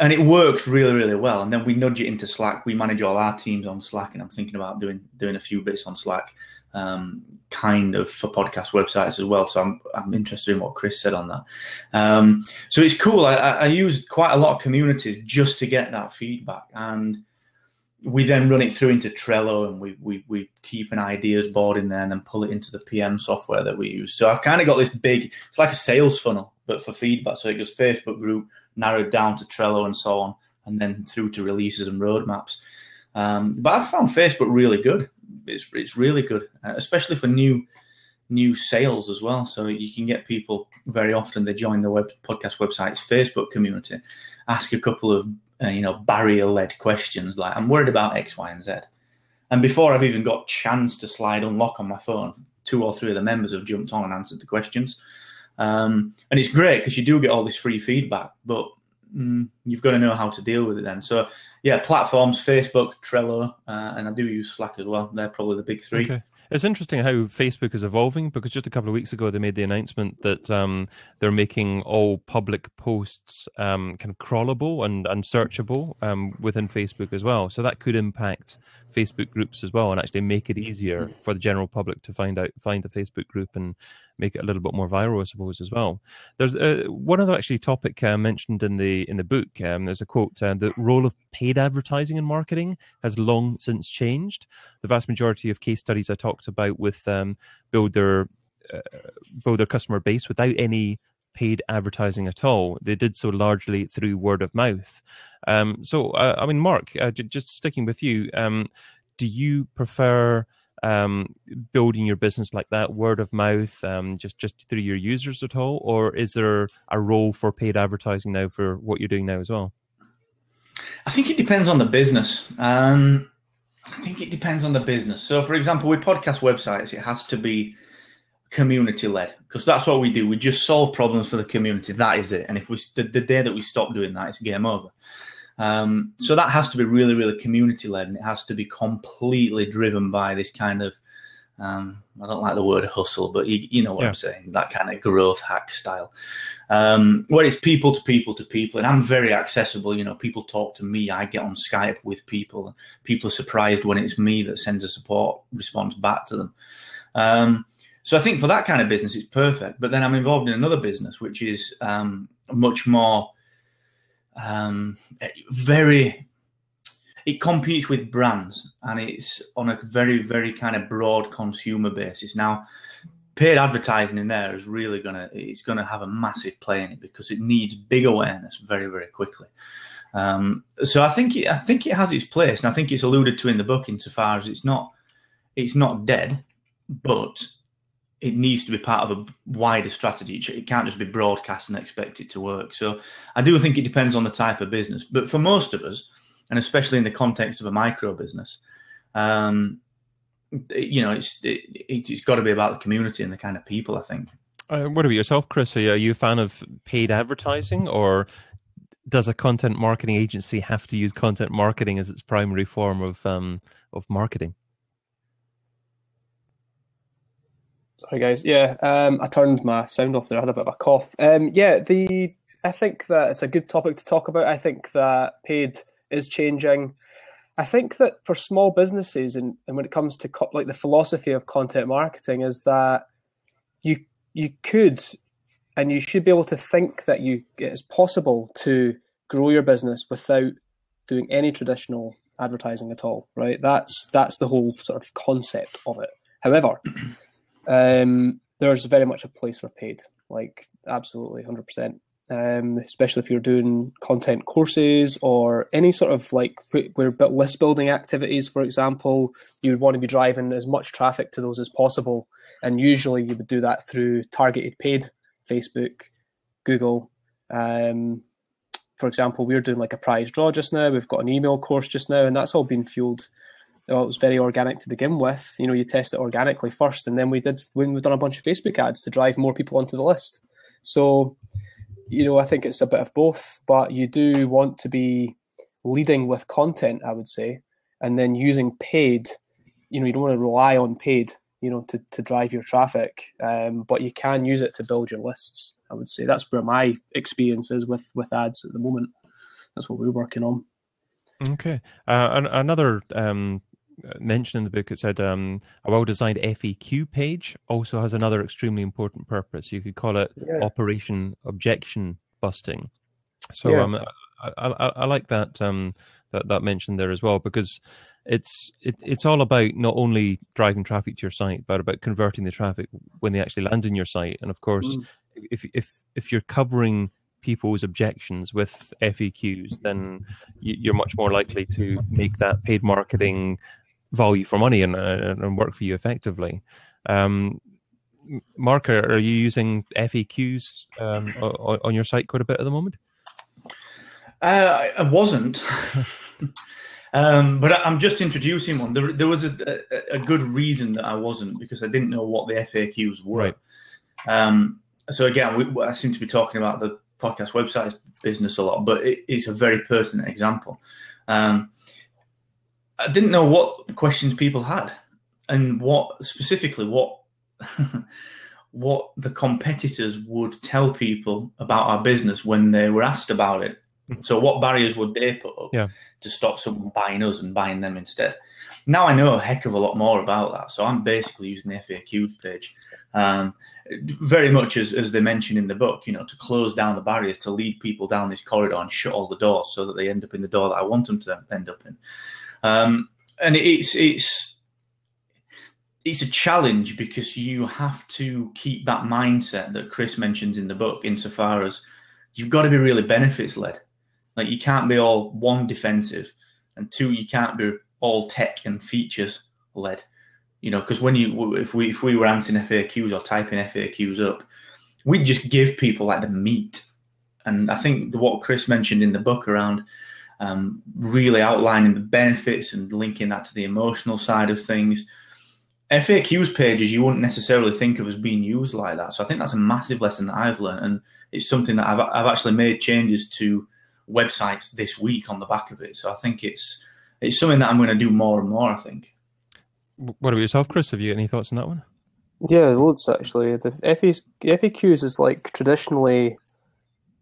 And it works really, really well. And then we nudge it into Slack. We manage all our teams on Slack, and I'm thinking about doing a few bits on Slack, kind of for podcast websites as well. So I'm interested in what Chris said on that. So it's cool. I use quite a lot of communities just to get that feedback, and we then run it through into Trello, and we keep an ideas board in there and then pull it into the PM software that we use. So I've kind of got this big, it's like a sales funnel, but for feedback. So it goes Facebook group, narrowed down to Trello and so on, and then through to releases and roadmaps. But I've found Facebook really good. It's really good, especially for new sales as well. So you can get people very often, they join the podcast website's Facebook community, ask a couple of barrier-led questions like, I'm worried about X, Y, and Z. And before I've even got chance to slide unlock on my phone, 2 or 3 of the members have jumped on and answered the questions. And it's great because you do get all this free feedback, but you've got to know how to deal with it then. So, yeah, platforms, Facebook, Trello, and I do use Slack as well. They're probably the big 3. Okay. It's interesting how Facebook is evolving, because just a couple of weeks ago they made the announcement that they're making all public posts kind of crawlable and searchable within Facebook as well. So that could impact Facebook groups as well, and actually make it easier for the general public to find a Facebook group and make it a little bit more viral, I suppose, as well. There's one other actually topic mentioned in the book. There's a quote: "The role of paid advertising in marketing has long since changed. The vast majority of case studies I talked about with build their customer base without any paid advertising at all. They did so largely through word of mouth." So, I mean, Mark, just sticking with you, do you prefer building your business like that, word of mouth, just through your users at all, or is there a role for paid advertising now for what you're doing now as well? I think it depends on the business. So, for example, with podcast websites, it has to be community-led, because that's what we do. We just solve problems for the community. That is it. And if the day that we stop doing that, it's game over. So that has to be really, really community-led, and it has to be completely driven by this kind of, I don't like the word hustle, but you know what I'm saying, that kind of growth hack style, where it's people to people to people. And I'm very accessible. People talk to me. I get on Skype with people, and people are surprised when it's me that sends a support response back to them. So I think for that kind of business, it's perfect. But then I'm involved in another business, which is much more it competes with brands, and it's on a very, very kind of broad consumer basis. Now, paid advertising in there is really it's gonna have a massive play in it, because it needs big awareness very, very quickly. So I think it has its place, and I think it's alluded to in the book insofar as it's not dead, but it needs to be part of a wider strategy. It can't just be broadcast and expect it to work. So I do think it depends on the type of business. But for most of us, and especially in the context of a micro business, it's got to be about the community and the kind of people, I think. What about yourself, Chris? Are you a fan of paid advertising, or does a content marketing agency have to use content marketing as its primary form of marketing? Sorry, guys. Yeah, I turned my sound off there. I had a bit of a cough. I think that it's a good topic to talk about. I think that paid is changing. I think that for small businesses, and when it comes to like the philosophy of content marketing, is that you could and you should be able to think that it's possible to grow your business without doing any traditional advertising at all, right? That's the whole sort of concept of it. However, there's very much a place for paid, like absolutely 100%. Especially if you're doing content courses or any sort of like list building activities, for example, you would want to be driving as much traffic to those as possible. And usually you would do that through targeted paid, Facebook, Google. For example, we're doing like a prize draw just now. We've got an email course just now, and that's all been fueled. Well, it was very organic to begin with. You test it organically first, and then we've done a bunch of Facebook ads to drive more people onto the list. So, I think it's a bit of both, but you do want to be leading with content, I would say, and then using paid. You don't want to rely on paid, to drive your traffic, but you can use it to build your lists. I would say that's where my experience is with ads at the moment. that's what we're working on. Okay. Another mention in the book, it said a well-designed FAQ page also has another extremely important purpose. You could call it Operation Objection Busting. So I like that that mention there as well, because it's all about not only driving traffic to your site, but about converting the traffic when they actually land in your site. And of course, if you're covering people's objections with FAQs, then you're much more likely to make that paid marketing value for money and work for you effectively. Mark, are you using FAQs on your site quite a bit at the moment? I wasn't, but I'm just introducing one. There was a good reason that I wasn't, because I didn't know what the FAQs were. Right. So again, I seem to be talking about the podcast website business a lot, but it's a very pertinent example. I didn't know what questions people had, and what what the competitors would tell people about our business when they were asked about it. So what barriers would they put up to stop someone buying us and buying them instead? Now I know a heck of a lot more about that. So I'm basically using the FAQs page, very much as they mention in the book, to close down the barriers, to lead people down this corridor and shut all the doors so that they end up in the door that I want them to end up in. And it's a challenge, because you have to keep that mindset that Chris mentions in the book, insofar as you've got to be really benefits led. Like, you can't be all, one, defensive, and two, you can't be all tech and features led. Because if we were answering FAQs or typing FAQs up, we'd just give people like the meat. And I think what Chris mentioned in the book around really outlining the benefits and linking that to the emotional side of things, FAQs pages you wouldn't necessarily think of as being used like that. So I think that's a massive lesson that I've learned, and it's something that I've actually made changes to websites this week on the back of it. So I think it's something that I'm going to do more and more, I think. What about yourself, Chris? Have you got any thoughts on that one? Yeah, loads actually. The FAQs is like traditionally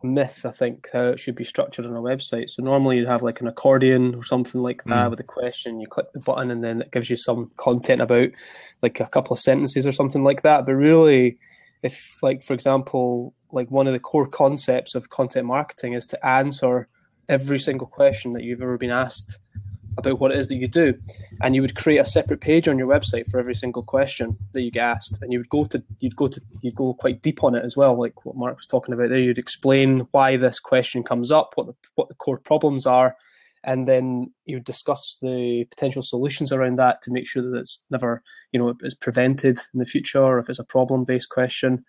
a myth, I think, how it should be structured on a website. So normally you'd have like an accordion or something like that with a question. You click the button and then it gives you some content about like a couple of sentences or something like that. But really, if, like, for example, like one of the core concepts of content marketing is to answer every single question that you've ever been asked about what it is that you do, and you would create a separate page on your website for every single question that you get asked, and you'd go quite deep on it as well, like what Mark was talking about there. You'd explain why this question comes up, what the core problems are, and then you would discuss the potential solutions around that to make sure that it's never, is prevented in the future, or if it's a problem-based question.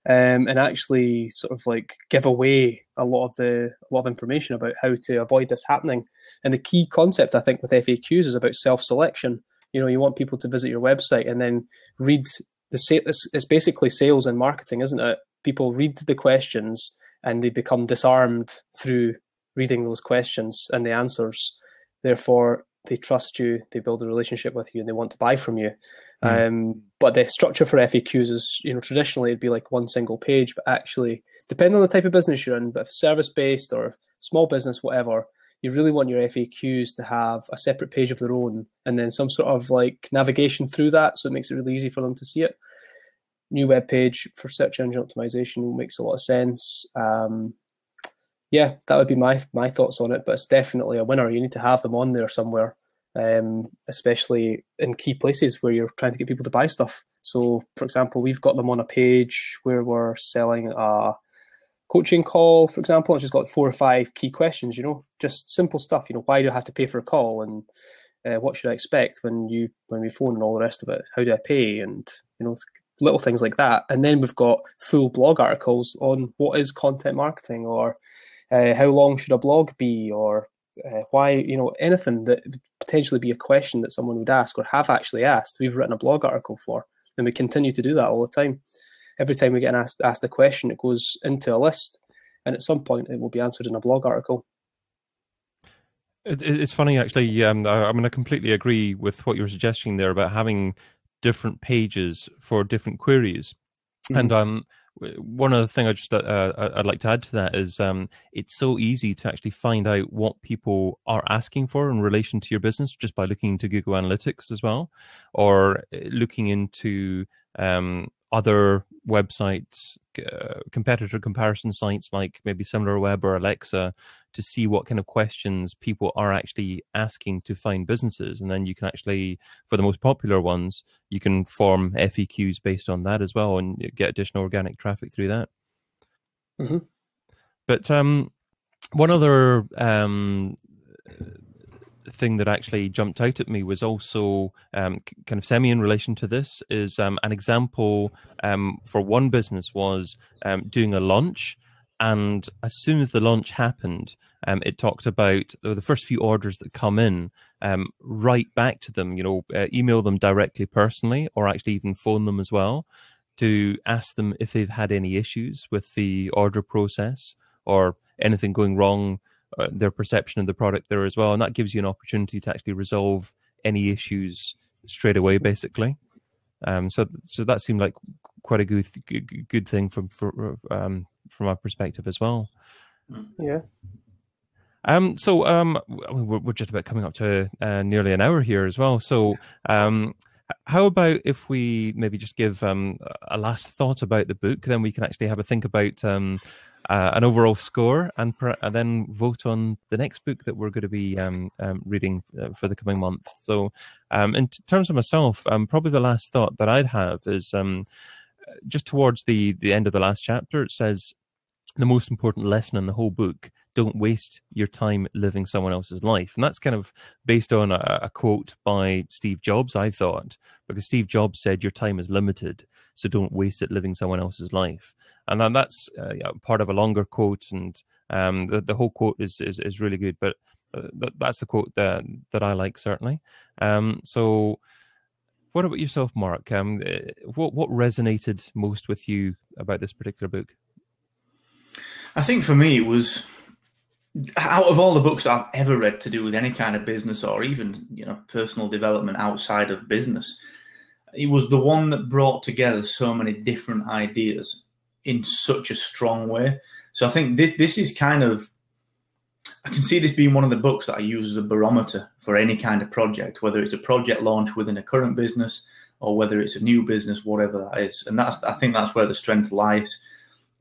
And actually sort of like give away a lot of information about how to avoid this happening. And the key concept, I think, with FAQs is about self-selection. You want people to visit your website and then read it's basically sales and marketing, isn't it? People read the questions and they become disarmed through reading those questions and the answers. Therefore, they trust you, they build a relationship with you, and they want to buy from you. But the structure for FAQs is, traditionally it'd be like one single page, but actually, depending on the type of business you're in, but if service-based or small business, whatever, you really want your FAQs to have a separate page of their own, and then some sort of like navigation through that, so it makes it really easy for them to see it. New web page for search engine optimization makes a lot of sense. Yeah, that would be my thoughts on it, but it's definitely a winner. You need to have them on there somewhere. Especially in key places where you're trying to get people to buy stuff. So, for example, we've got them on a page where we're selling a coaching call, for example. It's just got 4 or 5 key questions, just simple stuff. Why do I have to pay for a call? And what should I expect when we phone, and all the rest of it? How do I pay? And, little things like that. And then we've got full blog articles on what is content marketing, or how long should a blog be, or why, anything that would potentially be a question that someone would ask or have actually asked, we've written a blog article for, and we continue to do that all the time. Every time we get asked a question, it goes into a list, and at some point it will be answered in a blog article. It's funny, actually. I mean, I completely agree with what you were suggesting there about having different pages for different queries. And one other thing I'd like to add to that is it's so easy to actually find out what people are asking for in relation to your business just by looking into Google Analytics as well, or looking into other websites, competitor comparison sites like maybe SimilarWeb or Alexa, to see what kind of questions people are actually asking to find businesses. And then you can actually, for the most popular ones, you can form FAQs based on that as well and get additional organic traffic through that. Mm-hmm. But one other thing that actually jumped out at me was also kind of semi in relation to this is an example for one business was doing a launch, and as soon as the launch happened, it talked about the first few orders that come in, write back to them, email them directly personally, or actually even phone them as well to ask them if they've had any issues with the order process or anything going wrong, their perception of the product there as well. And that gives you an opportunity to actually resolve any issues straight away, basically. So that seemed like quite a good thing from our perspective as well. Yeah. So we're just about coming up to nearly an hour here as well. So how about if we maybe just give a last thought about the book, then we can actually have a think about an overall score and then vote on the next book that we're going to be reading for the coming month. So in terms of myself, probably the last thought that I'd have is just towards the end of the last chapter. It says, the most important lesson in the whole book: don't waste your time living someone else's life. And that's kind of based on a quote by Steve Jobs, I thought, because Steve Jobs said your time is limited, so don't waste it living someone else's life. And then that's part of a longer quote, and the whole quote is really good, but that's the quote that I like, certainly. So what about yourself, Mark? What resonated most with you about this particular book? I think for me, it was, out of all the books I've ever read to do with any kind of business or even personal development outside of business, it was the one that brought together so many different ideas in such a strong way. So I think this is kind of, I can see this being one of the books that I use as a barometer for any kind of project, whether it's a project launch within a current business or whether it's a new business, whatever that is. And I think that's where the strength lies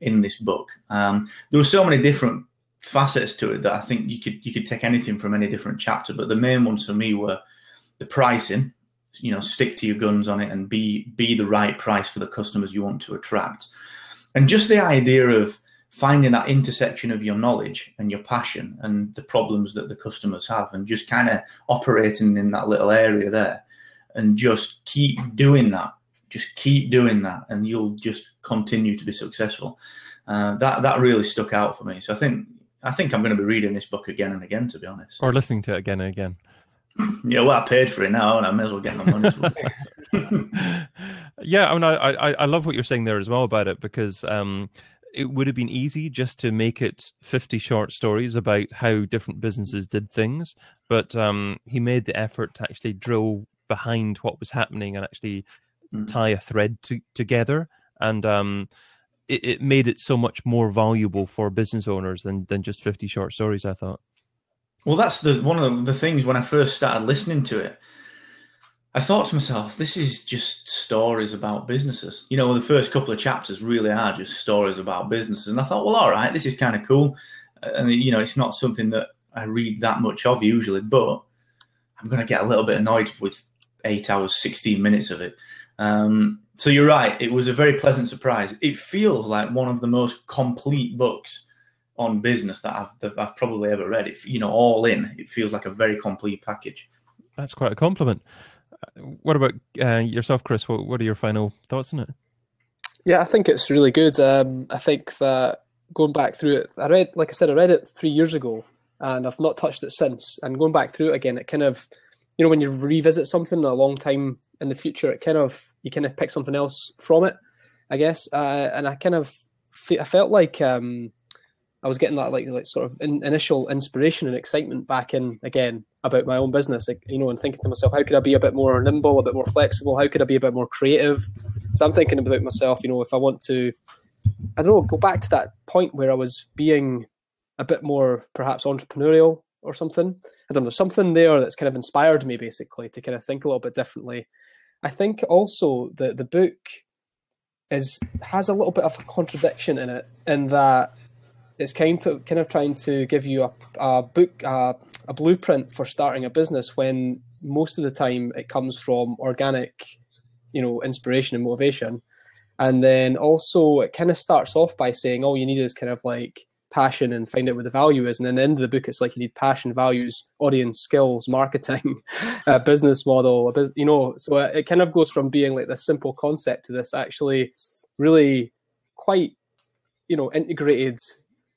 in this book. There were so many different facets to it that I think you could take anything from any different chapter, but the main ones for me were the pricing, stick to your guns on it and be the right price for the customers you want to attract. And just the idea of finding that intersection of your knowledge and your passion and the problems that the customers have, and just kind of operating in that little area there and just keep doing that. Just keep doing that, and you'll just continue to be successful. That really stuck out for me. So I think I'm going to be reading this book again and again, to be honest. Or listening to it again and again. Yeah, well, I paid for it now, and I may as well get my money's worth. Yeah, I mean, I love what you're saying there as well about it, because it would have been easy just to make it 50 short stories about how different businesses did things, but he made the effort to actually drill behind what was happening and actually tie a thread together, and it made it so much more valuable for business owners than just 50 short stories, I thought. Well, that's one of the things when I first started listening to it. I thought to myself, this is just stories about businesses. The first couple of chapters really are just stories about businesses. And I thought, well, all right, this is kind of cool. And, it's not something that I read that much of usually, but I'm going to get a little bit annoyed with 8 hours, 16 minutes of it. So you're right. It was a very pleasant surprise. It feels like one of the most complete books on business that I've probably ever read. It, all in, it feels like a very complete package. That's quite a compliment. What about yourself, Chris? What are your final thoughts on it? Yeah, I think it's really good. I think that going back through it, I read it 3 years ago, and I've not touched it since. And going back through it again, it kind of, when you revisit something a long time in the future, you kind of pick something else from it, I guess. And I felt like I was getting that like sort of initial inspiration and excitement back in again about my own business, and thinking to myself, how could I be a bit more nimble, a bit more flexible? How could I be a bit more creative? So I'm thinking about myself, if I want to I don't know, go back to that point where I was being a bit more perhaps entrepreneurial or something. I don't know, something there that's kind of inspired me basically to kind of think a little bit differently. I think also that the book has a little bit of a contradiction in it, in that it's kind of trying to give you a blueprint for starting a business, when most of the time it comes from organic, inspiration and motivation. And then also it kind of starts off by saying all you need is kind of like passion and find out what the value is. And then at the end of the book, it's like you need passion, values, audience, skills, marketing, business model, so it kind of goes from being like this simple concept to this actually really quite, integrated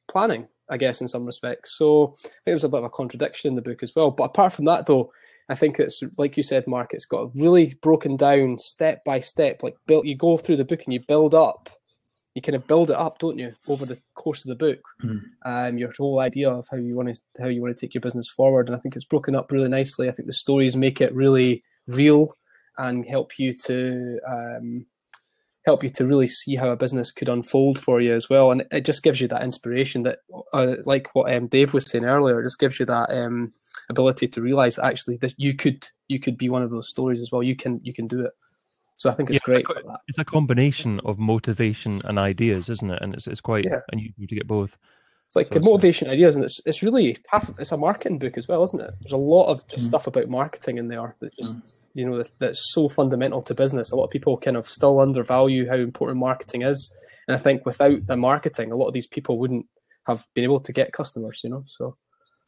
planning, I guess, in some respects. So I think there's a bit of a contradiction in the book as well. But apart from that, though, I think it's, like you said, Mark, it's got really broken down step by step, like you go through the book and you build up. You kind of build it up, don't you, over the course of the book? Your whole idea of how you want to take your business forward, and I think it's broken up really nicely. I think the stories make it really real and help you to really see how a business could unfold for you as well. And it just gives you that inspiration that, like what Dave was saying earlier, it just gives you that ability to realize that actually that you could be one of those stories as well. You can do it. So I think it's great for that. It's a combination of motivation and ideas, isn't it? And it's quite unusual to get both. It's like motivation, ideas, and it's really it's a marketing book as well, isn't it? There's a lot of just stuff about marketing in there that just that's so fundamental to business. A lot of people kind of still undervalue how important marketing is, and I think without the marketing, a lot of these people wouldn't have been able to get customers. So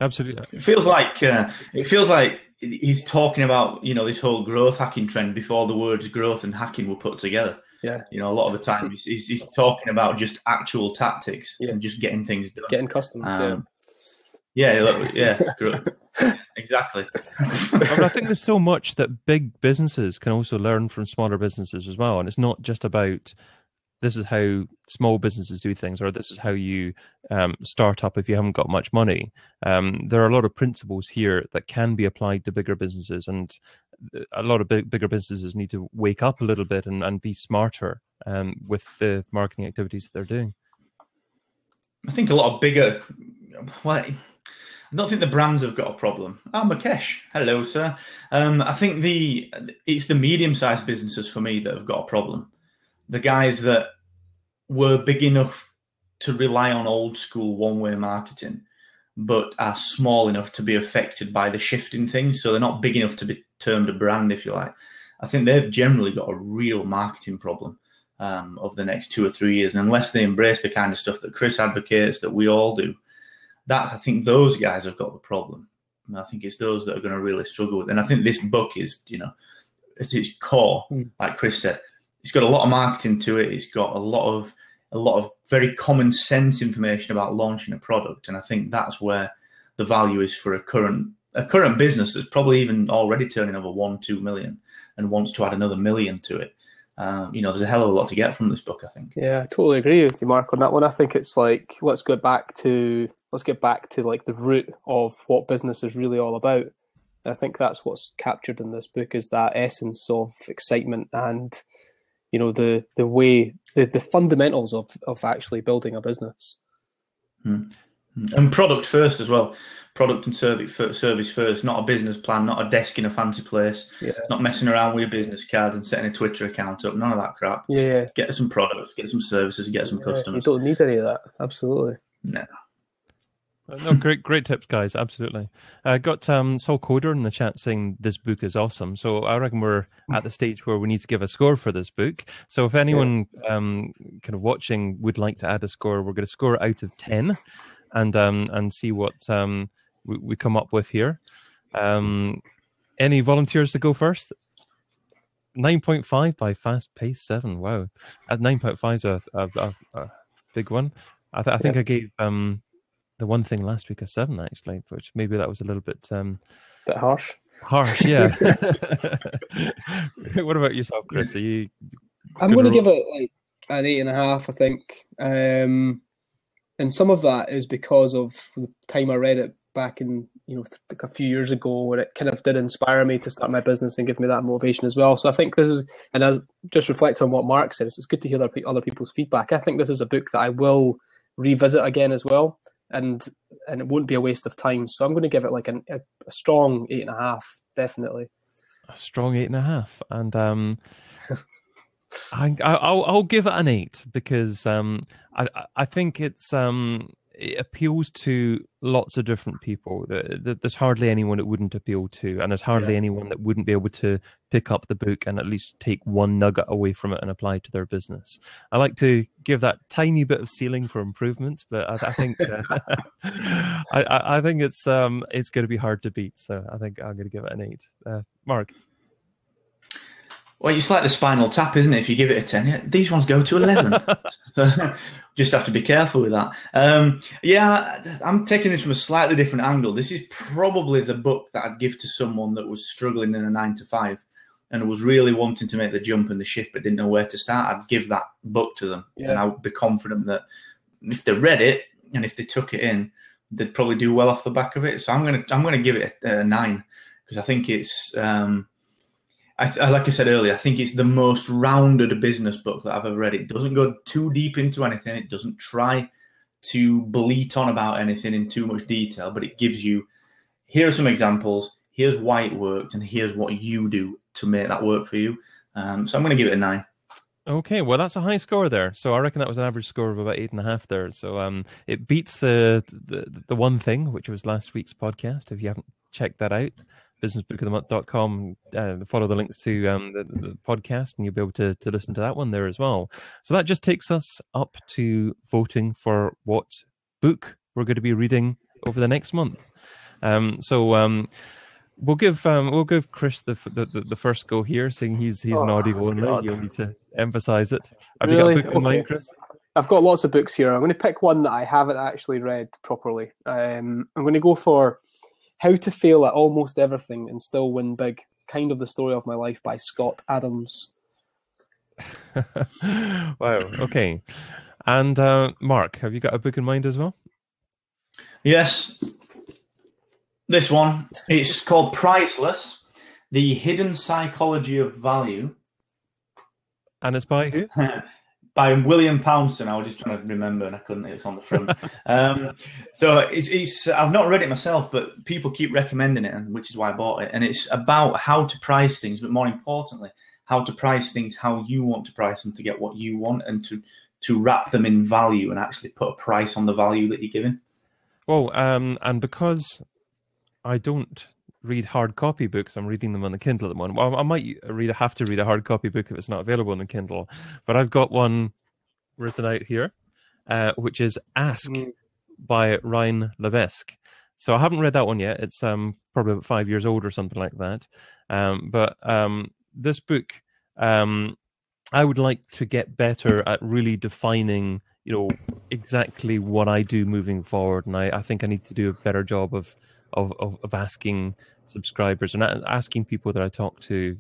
absolutely, it feels like he's talking about this whole growth hacking trend before the words growth and hacking were put together. Yeah, a lot of the time he's talking about just actual tactics and just getting things done, getting customers. Exactly. But I think there's so much that big businesses can also learn from smaller businesses as well, and it's not just about this is how small businesses do things, or this is how you start up if you haven't got much money. There are a lot of principles here that can be applied to bigger businesses, and a lot of bigger businesses need to wake up a little bit and be smarter with the marketing activities that they're doing. I think a lot of bigger... I don't think the brands have got a problem. Mukesh, hello, sir. I think it's the medium-sized businesses for me that have got a problem. The guys that were big enough to rely on old school one-way marketing, but are small enough to be affected by the shift in things. So they're not big enough to be termed a brand, if you like. I think they've generally got a real marketing problem over the next 2 or 3 years. And unless they embrace the kind of stuff that Chris advocates, that we all do, I think those guys have got the problem. And I think it's those that are going to really struggle with it. And I think this book is, at its core, like Chris said, it's got a lot of marketing to it. It's got a lot of very common sense information about launching a product, and I think that's where the value is for a current business that's probably even already turning over 1-2 million and wants to add another million to it. There's a hell of a lot to get from this book, I think. Yeah, I totally agree with you, Mark, on that one. I think it's like let's get back to like the root of what business is really all about. I think that's what's captured in this book, is that essence of excitement and the way, the fundamentals of actually building a business. And product first as well. Product and service first, not a business plan, not a desk in a fancy place, not messing around with your business cards and setting a Twitter account up, none of that crap. Yeah. Get some products, get some services, get some customers. You don't need any of that, absolutely. No. No, great tips, guys. Absolutely. Got Saul Coder in the chat saying this book is awesome. So I reckon we're at the stage where we need to give a score for this book. So if anyone kind of watching would like to add a score, we're going to score out of 10 and see what we come up with here. Any volunteers to go first? 9.5 by Fast Pace 7. Wow. 9.5 is a big one. I think I gave... the one thing last week a 7, actually, which maybe that was a little bit harsh. Harsh, yeah. What about yourself, Chris? I'm going to give it like an 8.5, I think. And some of that is because of the time I read it back in, like a few years ago, where it kind of did inspire me to start my business and give me that motivation as well. So I think this is, and as just reflect on what Mark says, it's good to hear other people's feedback. I think this is a book that I will revisit again as well, and it won't be a waste of time. So I'm going to give it like a strong 8.5, definitely. A strong 8.5, and I'll give it an 8 because I think it appeals to lots of different people. There's hardly anyone it wouldn't appeal to, and there's hardly anyone that wouldn't be able to pick up the book and at least take one nugget away from it and apply it to their business. I like to give that tiny bit of ceiling for improvement, but I think I think it's going to be hard to beat. So I think I'm going to give it an 8. Mark. Well, it's like the Spinal Tap, isn't it? If you give it a 10, these ones go to 11. So just have to be careful with that. I'm taking this from a slightly different angle. This is probably the book that I'd give to someone that was struggling in a 9-to-5 and was really wanting to make the jump and the shift but didn't know where to start. I'd give that book to them, and I would be confident that if they read it and if they took it in, they'd probably do well off the back of it. So I'm going to give it a 9 because I think it's. Like I said earlier, I think it's the most rounded business book that I've ever read. It doesn't go too deep into anything. It doesn't try to bleat on about anything in too much detail, but it gives you, here are some examples, here's why it worked, and here's what you do to make that work for you. So I'm going to give it a 9. Okay, well, that's a high score there. So I reckon that was an average score of about 8.5 there. So it beats the one thing, which was last week's podcast. If you haven't checked that out, businessbookofthemonth.com, follow the links to the podcast, and you'll be able to listen to that one there as well. So that just takes us up to voting for what book we're going to be reading over the next month. We'll give Chris the first go here, seeing he's an audio only. God. You'll need to emphasize it. Have Really? you got a book in mind, Chris? I've got lots of books here. I'm going to pick one that I haven't actually read properly. I'm going to go for How to Fail at Almost Everything and Still Win Big, Kind of the Story of My Life by Scott Adams. Wow, okay. And Mark, have you got a book in mind as well? Yes. This one, it's called Priceless, The Hidden Psychology of Value. And it's by who? By William Poundstone. I was just trying to remember and I couldn't. It's on the front. So it's I've not read it myself, but people keep recommending it, which is why I bought it. And it's about how to price things, but more importantly, how to price things how you want to price them to get what you want, and to wrap them in value and actually put a price on the value that you're giving. Well, and because I don't read hard copy books, I'm reading them on the Kindle at the moment. Well, I might have to read a hard copy book if it's not available on the Kindle, but I've got one written out here, which is Ask by Ryan Levesque. So I haven't read that one yet. It's probably about 5 years old or something like that. But this book, I would like to get better at really defining, exactly what I do moving forward, and I think I need to do a better job of asking subscribers and asking people that I talk to,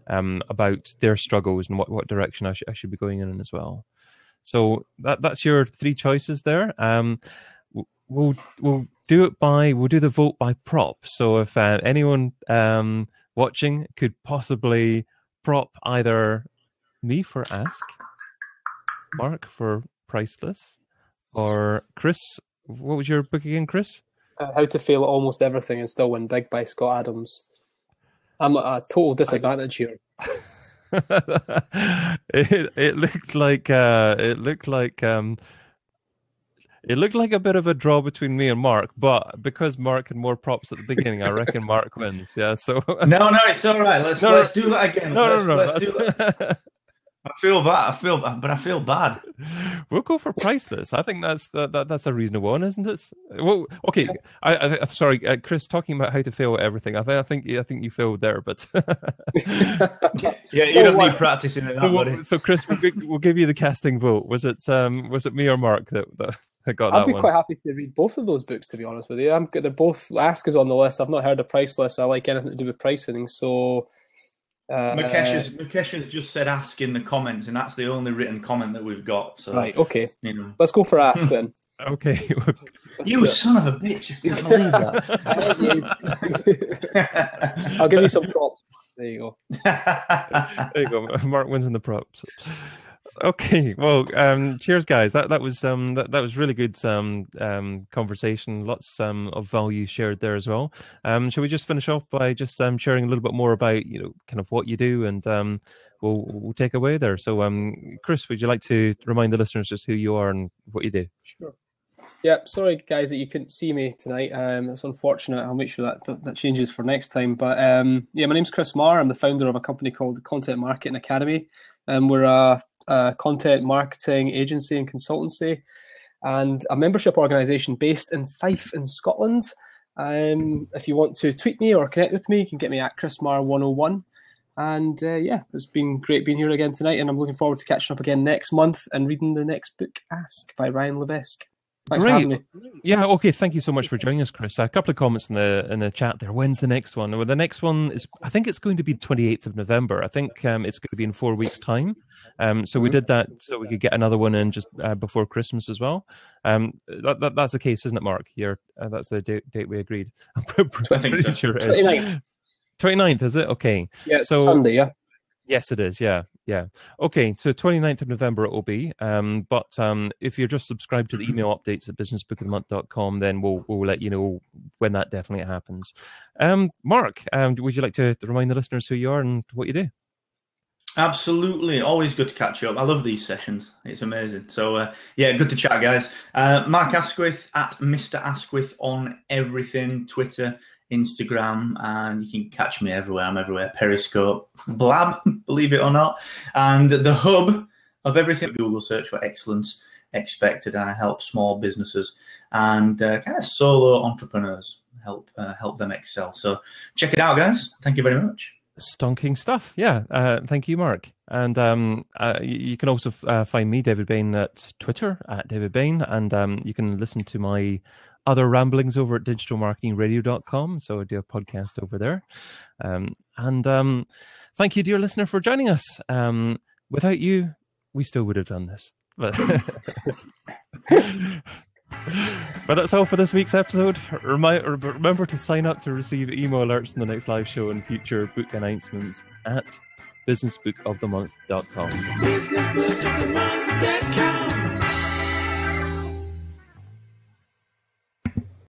about their struggles and what direction I should be going in as well. So that's your 3 choices there. We'll do the vote by prop. So if anyone watching could possibly prop either me for Ask, Mark for Priceless, or Chris. What was your book again, Chris? How to Fail at Almost Everything and Still Win Big by Scott Adams. I'm at a total disadvantage here. It looked like a bit of a draw between me and Mark, but because Mark had more props at the beginning, I reckon Mark wins. Yeah. So no, it's all right. Let's do that again. Let's do that. I feel bad. We'll go for Priceless. I think that's a reasonable one, isn't it? Well, okay. I sorry, Chris. Talking about how to fail at everything. I think you failed there, but yeah, you don't need practicing in that, buddy. So, Chris, we'll give you the casting vote. Was it me or Mark that got that one? I'd be quite happy to read both of those books, to be honest with you. They're both. Ask is on the list. I've not heard of Priceless. I like anything to do with pricing, so. Mukesh has just said Ask in the comments, and that's the only written comment that we've got. So, right, okay. Let's go for Ask then. Okay. You son of a bitch! I can't believe that. I'll give you some props. There you go. There you go. Mark wins in the props. Okay, well, cheers, guys. That was really good conversation. Lots of value shared there as well. Shall we just finish off by just sharing a little bit more about kind of what you do, and we'll take away there. So, Chris, would you like to remind the listeners just who you are and what you do? Sure. Yeah, sorry guys that you couldn't see me tonight. It's unfortunate. I'll make sure that changes for next time. But yeah, my name's Chris Marr. I'm the founder of a company called the Content Marketing Academy. We're a content marketing agency and consultancy, and a membership organisation based in Fife in Scotland. If you want to tweet me or connect with me, you can get me at chrismar101. And yeah, it's been great being here again tonight, and I'm looking forward to catching up again next month and reading the next book, Ask, by Ryan Levesque. Thanks for having me. Yeah, okay. Thank you so much for joining us, Chris. A couple of comments in the chat there. When's the next one? Well, the next one is, I think it's going to be 28th of November. I think it's going to be in 4 weeks' time. So we did that so we could get another one in just before Christmas as well. That's the case, isn't it, Mark? That's the date we agreed. I'm pretty sure it is. 29th. 29th, is it? Okay. Yeah, it's Sunday, yeah. Yes, it is. Yeah. Okay, so 29th of November it will be. But if you're just subscribed to the email updates at businessbookofthemonth.com, then we'll let you know when that definitely happens. Mark, would you like to remind the listeners who you are and what you do? Absolutely. Always good to catch up. I love these sessions. It's amazing. So, yeah, good to chat, guys. Mark Asquith at Mr. Asquith on everything, Twitter, Instagram, and you can catch me everywhere. I'm everywhere. Periscope, Blab, believe it or not. And the hub of everything, Google search for Excellence Expected, and I help small businesses and kind of solo entrepreneurs help them excel. So check it out, guys. Thank you very much. Stonking stuff. Yeah. Thank you, Mark. And you can also find me, David Bain, at Twitter, at David Bain, and you can listen to my other ramblings over at digitalmarketingradio.com. So I do a podcast over there. And thank you, dear listener, for joining us. Without you, we still would have done this. But that's all for this week's episode. Remember to sign up to receive email alerts on the next live show and future book announcements at businessbookofthemonth.com.